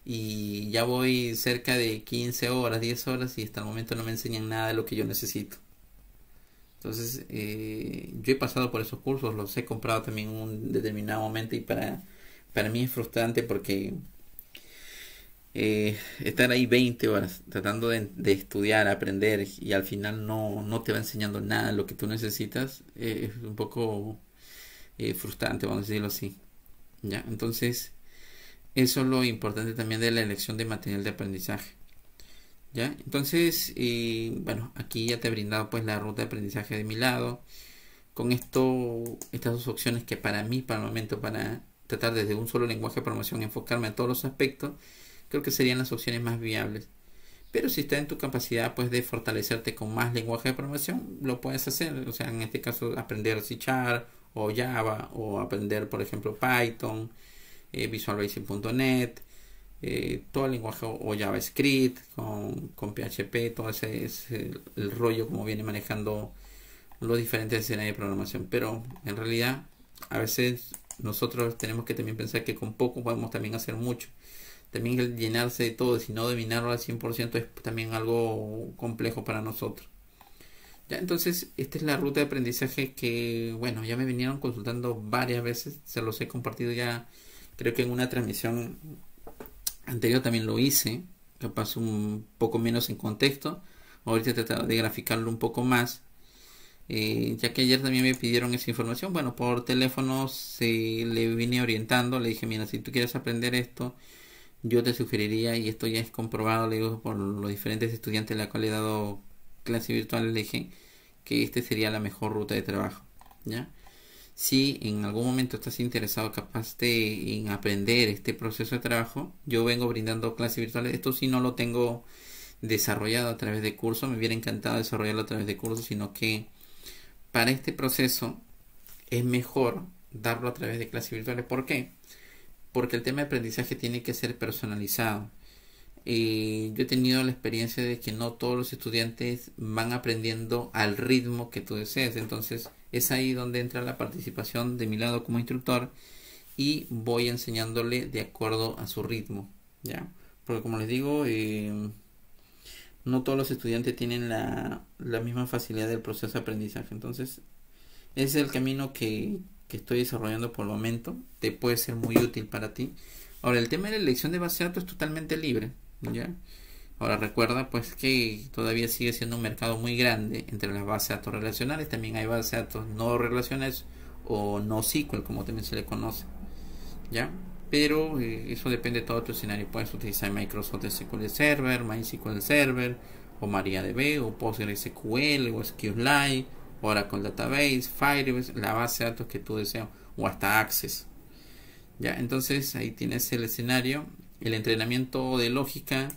Y ya voy cerca de 15 horas, 10 horas y hasta el momento no me enseñan nada de lo que yo necesito. Entonces, yo he pasado por esos cursos, los he comprado también en un determinado momento y para mí es frustrante porque estar ahí 20 horas tratando de estudiar, aprender y al final no te va enseñando nada de lo que tú necesitas, es un poco frustrante, vamos a decirlo así. ¿Ya? Entonces, eso es lo importante también de la elección de material de aprendizaje. ¿Ya? Entonces, bueno, aquí ya te he brindado pues la ruta de aprendizaje de mi lado. Con estas dos opciones que para mí, para el momento, para tratar desde un solo lenguaje de programación, enfocarme a todos los aspectos, creo que serían las opciones más viables. Pero si está en tu capacidad pues de fortalecerte con más lenguaje de programación, lo puedes hacer. O sea, en este caso aprender C# o Java, o aprender por ejemplo Python, Visual Basic.net, todo el lenguaje o JavaScript con PHP, todo ese es el rollo como viene manejando los diferentes escenarios de programación. Pero en realidad a veces nosotros tenemos que también pensar que con poco podemos también hacer mucho. También el llenarse de todo, si no dominarlo al 100% es también algo complejo para nosotros. Ya, entonces esta es la ruta de aprendizaje que, bueno, ya me vinieron consultando varias veces, se los he compartido ya, creo que en una transmisión anterior también lo hice, capaz un poco menos en contexto. Ahorita he tratado de graficarlo un poco más, ya que ayer también me pidieron esa información. Bueno, por teléfono le vine orientando, le dije, mira, si tú quieres aprender esto, yo te sugeriría, y esto ya es comprobado, le digo, por los diferentes estudiantes a los cuales he dado clase virtual, le dije que este sería la mejor ruta de trabajo. ¿Ya? Si en algún momento estás interesado capaz en aprender este proceso de trabajo, yo vengo brindando clases virtuales. Esto sí no lo tengo desarrollado a través de cursos, me hubiera encantado desarrollarlo a través de cursos, sino que para este proceso es mejor darlo a través de clases virtuales. ¿Por qué? Porque el tema de aprendizaje tiene que ser personalizado. Yo he tenido la experiencia de que no todos los estudiantes van aprendiendo al ritmo que tú desees. Entonces es ahí donde entra la participación de mi lado como instructor y voy enseñándole de acuerdo a su ritmo. ¿Ya? Porque como les digo, no todos los estudiantes tienen la misma facilidad del proceso de aprendizaje. Entonces ese es el camino que estoy desarrollando por el momento. Te puede ser muy útil para ti. Ahora, el tema de la elección de base de datos es totalmente libre. ¿Ya? Ahora recuerda pues que todavía sigue siendo un mercado muy grande entre las bases de datos relacionales. También hay bases de datos no relacionales o no SQL, como también se le conoce. ¿Ya? Pero eso depende de todo tu escenario. Puedes utilizar Microsoft SQL Server, MySQL Server o MariaDB, o PostgreSQL, o SQLite, Oracle Database, Firebase, la base de datos que tú deseas, o hasta Access. Ya, entonces ahí tienes el escenario, el entrenamiento de lógica.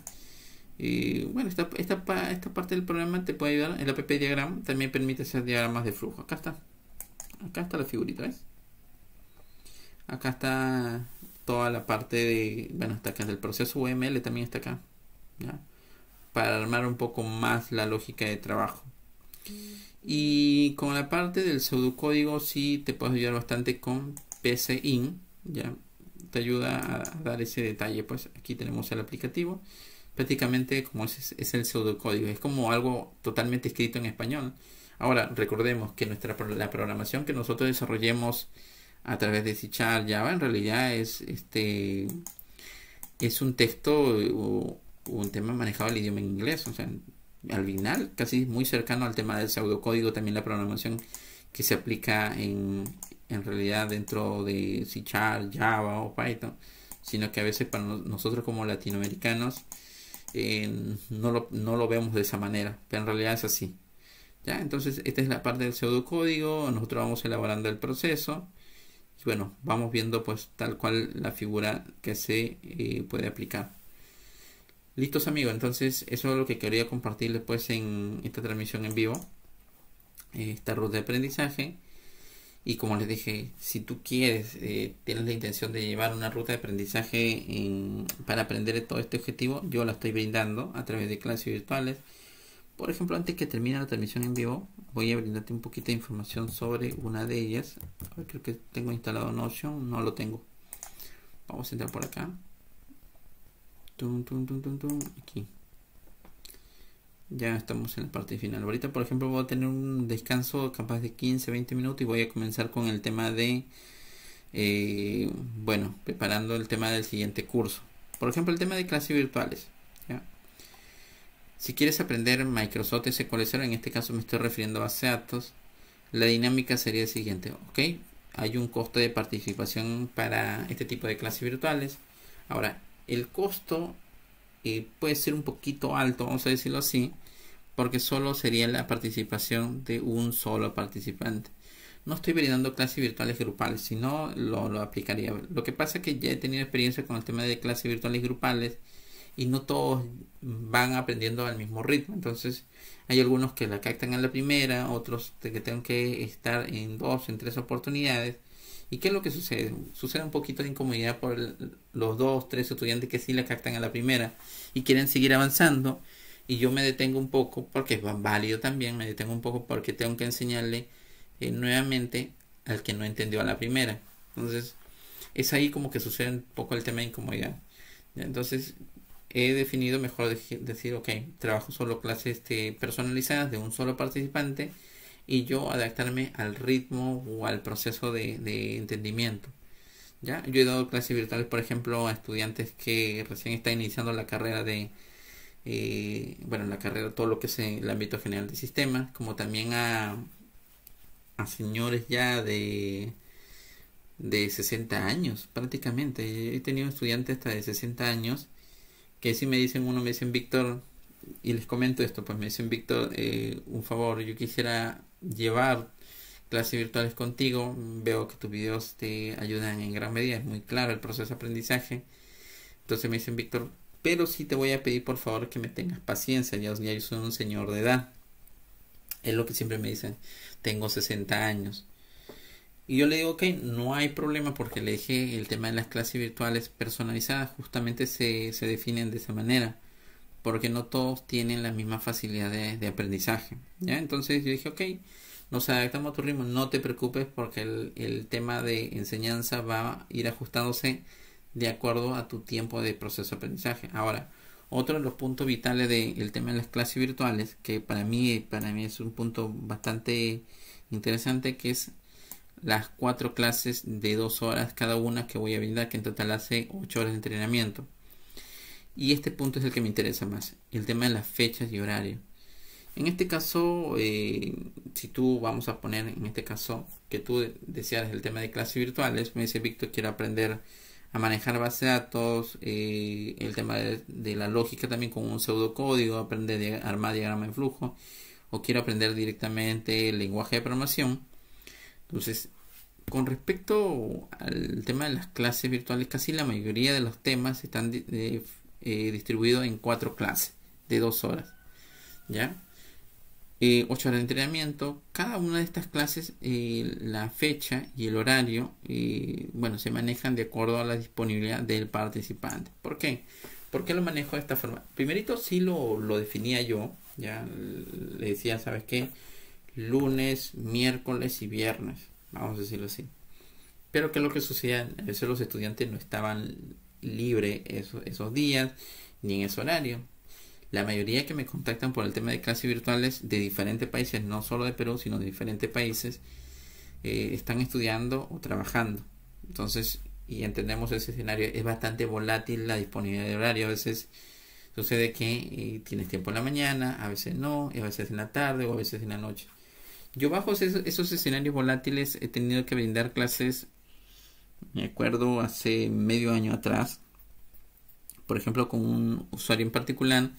Bueno, esta parte del programa te puede ayudar. El app diagram también permite hacer diagramas de flujo. Acá está la figurita, ¿ves? Acá está toda la parte de, bueno, está acá del proceso UML, también está acá, ¿ya? Para armar un poco más la lógica de trabajo. Y con la parte del pseudocódigo sí te puedes ayudar bastante con PCIN, ya te ayuda a dar ese detalle. Pues aquí tenemos el aplicativo, prácticamente como es el pseudocódigo, es como algo totalmente escrito en español. Ahora recordemos que la programación que nosotros desarrollemos a través de C# Java en realidad es un texto o un tema manejado al idioma en inglés. O sea, al final casi muy cercano al tema del pseudocódigo también la programación que se aplica en realidad dentro de C#, Java o Python, sino que a veces para nosotros como latinoamericanos no lo vemos de esa manera, pero en realidad es así. ¿Ya? Entonces esta es la parte del pseudocódigo, nosotros vamos elaborando el proceso y bueno, vamos viendo pues tal cual la figura que se puede aplicar. Listos amigos, entonces eso es lo que quería compartirles pues en esta transmisión en vivo, esta ruta de aprendizaje. Y como les dije, si tú quieres, tienes la intención de llevar una ruta de aprendizaje para aprender todo este objetivo, yo la estoy brindando a través de clases virtuales. Por ejemplo, antes que termine la transmisión en vivo, voy a brindarte un poquito de información sobre una de ellas. A ver, creo que tengo instalado Notion, no lo tengo. Vamos a entrar por acá. Aquí. Ya estamos en la parte final. Ahorita, por ejemplo, voy a tener un descanso capaz de 15-20 minutos y voy a comenzar con el tema de, bueno, preparando el tema del siguiente curso. Por ejemplo, el tema de clases virtuales. ¿Ya? Si quieres aprender Microsoft SQL Server, en este caso me estoy refiriendo a base de datos, la dinámica sería el siguiente. ¿Ok? Hay un costo de participación para este tipo de clases virtuales. Ahora, el costo puede ser un poquito alto, vamos a decirlo así, porque solo sería la participación de un solo participante. No estoy brindando clases virtuales grupales, sino lo aplicaría. Lo que pasa es que ya he tenido experiencia con el tema de clases virtuales grupales y no todos van aprendiendo al mismo ritmo. Entonces hay algunos que la captan a la primera, otros que tengo que estar en 2, en 3 oportunidades. ¿Y qué es lo que sucede? Sucede un poquito de incomodidad por los 2, 3 estudiantes que sí la captan a la primera y quieren seguir avanzando. Y yo me detengo un poco, porque es válido también, me detengo un poco porque tengo que enseñarle nuevamente al que no entendió a la primera. Entonces, es ahí como que sucede un poco el tema de incomodidad. Entonces, he definido mejor decir, ok, trabajo solo clases personalizadas de un solo participante y yo adaptarme al ritmo o al proceso de entendimiento. ¿Ya? Yo he dado clases virtuales, por ejemplo, a estudiantes que recién están iniciando la carrera la carrera, todo lo que es el ámbito general de sistemas, como también a señores ya de 60 años prácticamente. He tenido estudiantes hasta de 60 años que si me dicen, Víctor, y les comento esto, pues me dicen, Víctor, un favor, yo quisiera llevar clases virtuales contigo, veo que tus videos te ayudan en gran medida, es muy claro el proceso de aprendizaje. Entonces me dicen, Víctor, pero sí te voy a pedir por favor que me tengas paciencia, ya yo soy un señor de edad. Es lo que siempre me dicen, tengo 60 años. Y yo le digo, ok, no hay problema, porque le dije, el tema de las clases virtuales personalizadas justamente se definen de esa manera, porque no todos tienen la misma facilidad de aprendizaje. ¿Ya? Entonces yo dije, ok, nos adaptamos a tu ritmo, no te preocupes, porque el tema de enseñanza va a ir ajustándose de acuerdo a tu tiempo de proceso de aprendizaje. Ahora, otro de los puntos vitales del tema de las clases virtuales, que para mí es un punto bastante interesante, que es las 4 clases de 2 horas cada una que voy a brindar, que en total hace 8 horas de entrenamiento. Y este punto es el que me interesa más, el tema de las fechas y horarios. En este caso, si tú vamos a poner en este caso que tú deseas el tema de clases virtuales, me dice, Víctor, quiero aprender a manejar base de datos, el tema de la lógica también con un pseudocódigo, aprender a armar diagrama de flujo, o quiero aprender directamente el lenguaje de programación. Entonces, con respecto al tema de las clases virtuales, casi la mayoría de los temas están distribuidos en 4 clases de 2 horas, ¿ya? 8 horas de entrenamiento. Cada una de estas clases, la fecha y el horario, bueno, se manejan de acuerdo a la disponibilidad del participante. ¿Por qué? ¿Por qué lo manejo de esta forma? Primerito sí lo definía yo, ya le decía, ¿sabes qué? Lunes, miércoles y viernes, vamos a decirlo así. Pero ¿qué es lo que sucedía? A veces los estudiantes no estaban libres esos días ni en ese horario. La mayoría que me contactan por el tema de clases virtuales de diferentes países, no solo de Perú, sino de diferentes países, están estudiando o trabajando. Entonces, y entendemos ese escenario, es bastante volátil la disponibilidad de horario. A veces sucede que tienes tiempo en la mañana, a veces no, y a veces en la tarde o a veces en la noche. Yo bajo esos escenarios volátiles he tenido que brindar clases, me acuerdo hace medio año atrás, por ejemplo con un usuario en particular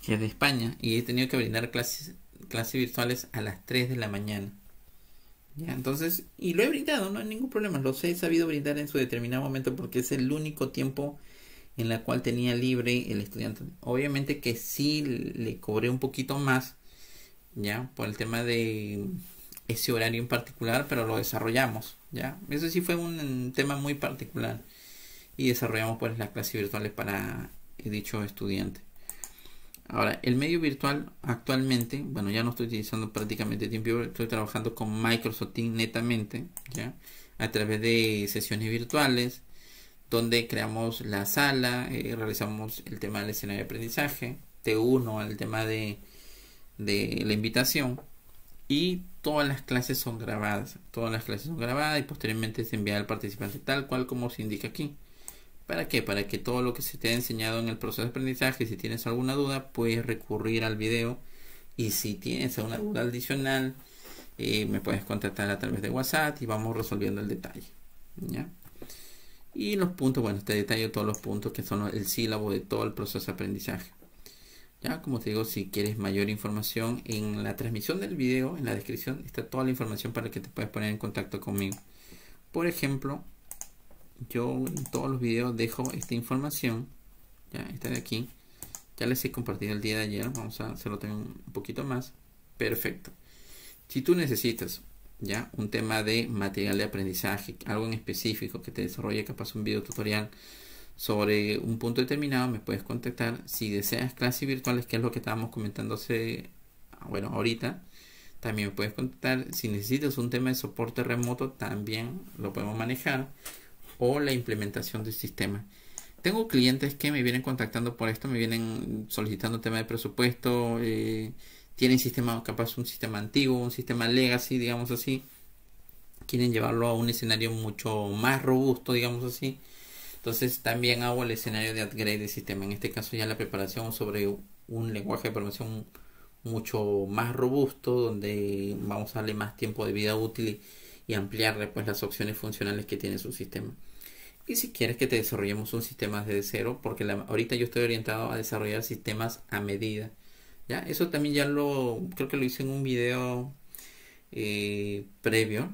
que es de España, y he tenido que brindar clases virtuales a las 3 de la mañana. ¿Ya? Entonces, y lo he brindado, no hay ningún problema, los he sabido brindar en su determinado momento porque es el único tiempo en la cual tenía libre el estudiante. Obviamente que sí le cobré un poquito más, ya, por el tema de ese horario en particular, pero lo desarrollamos, ya. Eso sí fue un tema muy particular y desarrollamos pues las clases virtuales para dicho estudiante. Ahora, el medio virtual actualmente, bueno, ya no estoy utilizando prácticamente tiempo, estoy trabajando con Microsoft Teams netamente, ya, a través de sesiones virtuales, donde creamos la sala, realizamos el tema del escenario de aprendizaje, te uno al tema de la invitación, y todas las clases son grabadas. Todas las clases son grabadas y posteriormente se envía al participante tal cual como se indica aquí. ¿Para qué? Para que todo lo que se te ha enseñado en el proceso de aprendizaje, si tienes alguna duda, puedes recurrir al video. Y si tienes alguna duda adicional, me puedes contactar a través de WhatsApp y vamos resolviendo el detalle, ¿ya? Y los puntos, bueno, te detallo todos los puntos que son el sílabo de todo el proceso de aprendizaje. Ya, como te digo, si quieres mayor información, en la transmisión del video, en la descripción, está toda la información para que te puedas poner en contacto conmigo. Por ejemplo, yo en todos los videos dejo esta información, ya, esta de aquí. Ya les he compartido el día de ayer, vamos a hacerlo también un poquito más. Perfecto. Si tú necesitas ya un tema de material de aprendizaje, algo en específico que te desarrolle capaz un video tutorial sobre un punto determinado, me puedes contactar. Si deseas clases virtuales, que es lo que estábamos comentando ahorita, también me puedes contactar. Si necesitas un tema de soporte remoto, también lo podemos manejar, o la implementación del sistema. Tengo clientes que me vienen contactando por esto, me vienen solicitando tema de presupuesto, tienen sistema, capaz un sistema antiguo, un sistema legacy, digamos así, quieren llevarlo a un escenario mucho más robusto, digamos así. Entonces también hago el escenario de upgrade del sistema. En este caso ya la preparación sobre un lenguaje de programación mucho más robusto, donde vamos a darle más tiempo de vida útil y ampliarle pues las opciones funcionales que tiene su sistema. Y si quieres que te desarrollemos un sistema desde cero, porque ahorita yo estoy orientado a desarrollar sistemas a medida. ¿Ya? Eso también ya creo que lo hice en un video previo,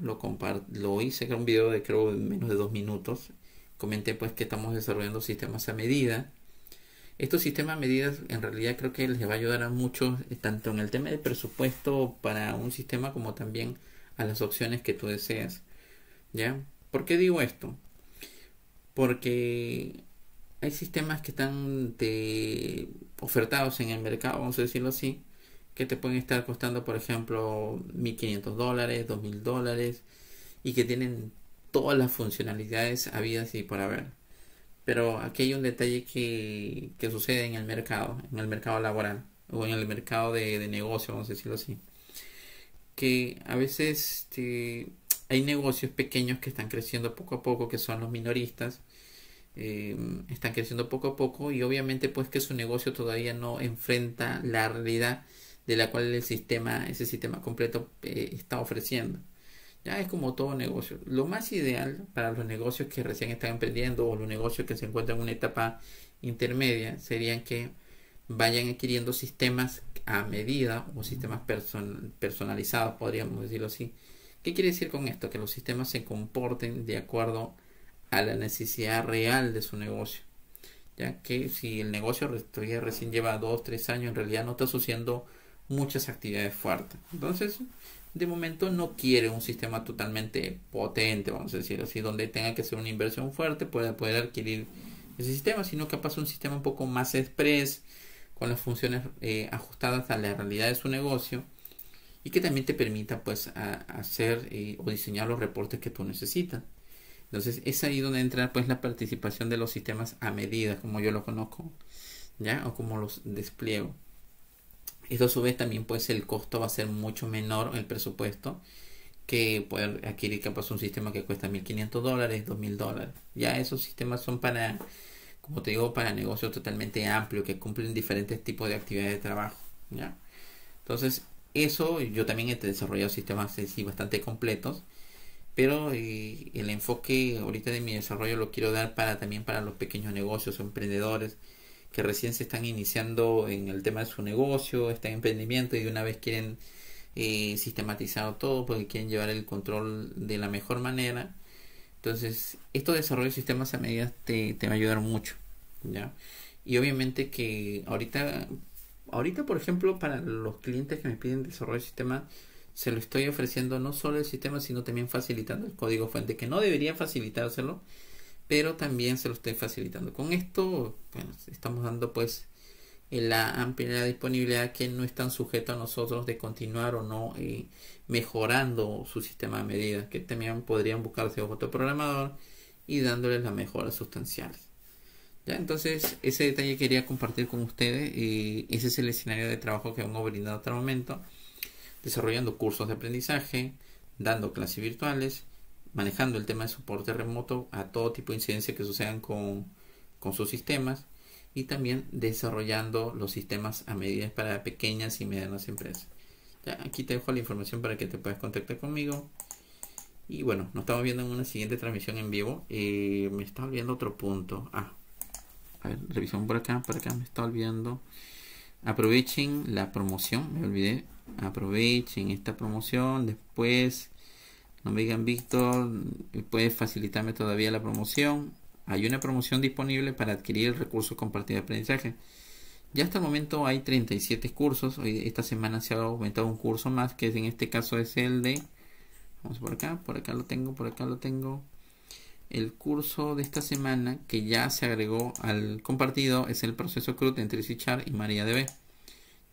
lo hice, que era un video de creo menos de 2 minutos. Comenté pues que estamos desarrollando sistemas a medida. Estos sistemas a medida en realidad creo que les va a ayudar a muchos, tanto en el tema de presupuesto para un sistema como también a las opciones que tú deseas. ¿Ya? ¿Por qué digo esto? Porque hay sistemas que están ofertados en el mercado, vamos a decirlo así, que te pueden estar costando, por ejemplo, $1.500, $2.000, y que tienen todas las funcionalidades habidas y por haber. Pero aquí hay un detalle que sucede en el mercado laboral, o en el mercado de negocio, vamos a decirlo así, que a veces hay negocios pequeños que están creciendo poco a poco, que son los minoristas. Están creciendo poco a poco, y obviamente pues que su negocio todavía no enfrenta la realidad de la cual ese sistema completo está ofreciendo. Ya es como todo negocio. Lo más ideal para los negocios que recién están emprendiendo o los negocios que se encuentran en una etapa intermedia serían que vayan adquiriendo sistemas a medida o sistemas personalizados, podríamos decirlo así. ¿Qué quiere decir con esto? Que los sistemas se comporten de acuerdo a la necesidad real de su negocio. Ya que si el negocio todavía recién lleva 2, 3 años, en realidad no está asociando muchas actividades fuertes. Entonces, de momento no quiere un sistema totalmente potente, vamos a decir así, donde tenga que hacer una inversión fuerte para poder adquirir ese sistema, sino capaz un sistema un poco más express, con las funciones ajustadas a la realidad de su negocio y que también te permita pues hacer o diseñar los reportes que tú necesitas. Entonces es ahí donde entra pues la participación de los sistemas a medida, como yo lo conozco, ¿ya? O como los despliego. Esto a su vez también pues el costo va a ser mucho menor, el presupuesto, que poder adquirir capaz un sistema que cuesta $1.500, $2.000. Ya esos sistemas son para, como te digo, para negocios totalmente amplios que cumplen diferentes tipos de actividades de trabajo, ¿ya? Entonces eso, yo también he desarrollado sistemas así bastante completos, pero el enfoque ahorita de mi desarrollo lo quiero dar también para los pequeños negocios o emprendedores que recién se están iniciando en el tema de su negocio, están en emprendimiento y de una vez quieren sistematizado todo porque quieren llevar el control de la mejor manera. Entonces, esto de desarrollo de sistemas a medida te va a ayudar mucho, ¿ya? Y obviamente que ahorita por ejemplo, para los clientes que me piden desarrollo de sistemas, se lo estoy ofreciendo no solo el sistema, sino también facilitando el código fuente, que no debería facilitárselo, pero también se lo estoy facilitando. Con esto, bueno, estamos dando pues la amplia disponibilidad que no están sujetos a nosotros de continuar o no mejorando su sistema de medida, que también podrían buscarse otro programador y dándoles las mejoras sustanciales. ¿Ya? Entonces ese detalle quería compartir con ustedes. Ese es el escenario de trabajo que hemos brindado hasta el momento, desarrollando cursos de aprendizaje, dando clases virtuales, manejando el tema de soporte remoto a todo tipo de incidencias que sucedan con sus sistemas, y también desarrollando los sistemas a medida para pequeñas y medianas empresas. Ya, aquí te dejo la información para que te puedas contactar conmigo. Y bueno, nos estamos viendo en una siguiente transmisión en vivo. Me está olvidando otro punto. A ver, revisión por acá me está olvidando. Aprovechen la promoción, me olvidé. Aprovechen esta promoción. Después, no me digan, Víctor, ¿puedes facilitarme todavía la promoción? Hay una promoción disponible para adquirir el recurso compartido de aprendizaje. Ya hasta el momento hay 37 cursos. Esta semana se ha aumentado un curso más, que en este caso es el de... Vamos por acá lo tengo. El curso de esta semana que ya se agregó al compartido es el proceso CRUD entre C# y MariaDB.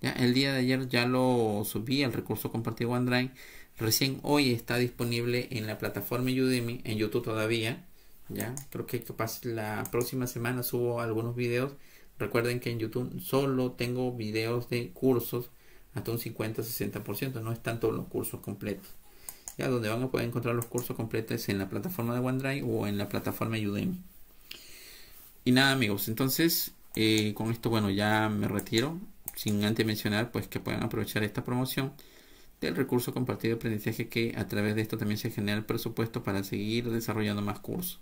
Ya, el día de ayer ya lo subí al recurso compartido OneDrive. Recién hoy está disponible en la plataforma Udemy, en YouTube todavía. Ya, creo que capaz la próxima semana subo algunos videos. Recuerden que en YouTube solo tengo videos de cursos hasta un 50-60%, no están todos los cursos completos. Ya, donde van a poder encontrar los cursos completos en la plataforma de OneDrive o en la plataforma Udemy. Y nada, amigos, entonces con esto, bueno, ya me retiro, sin antes mencionar pues que puedan aprovechar esta promoción del recurso compartido de aprendizaje, que a través de esto también se genera el presupuesto para seguir desarrollando más cursos.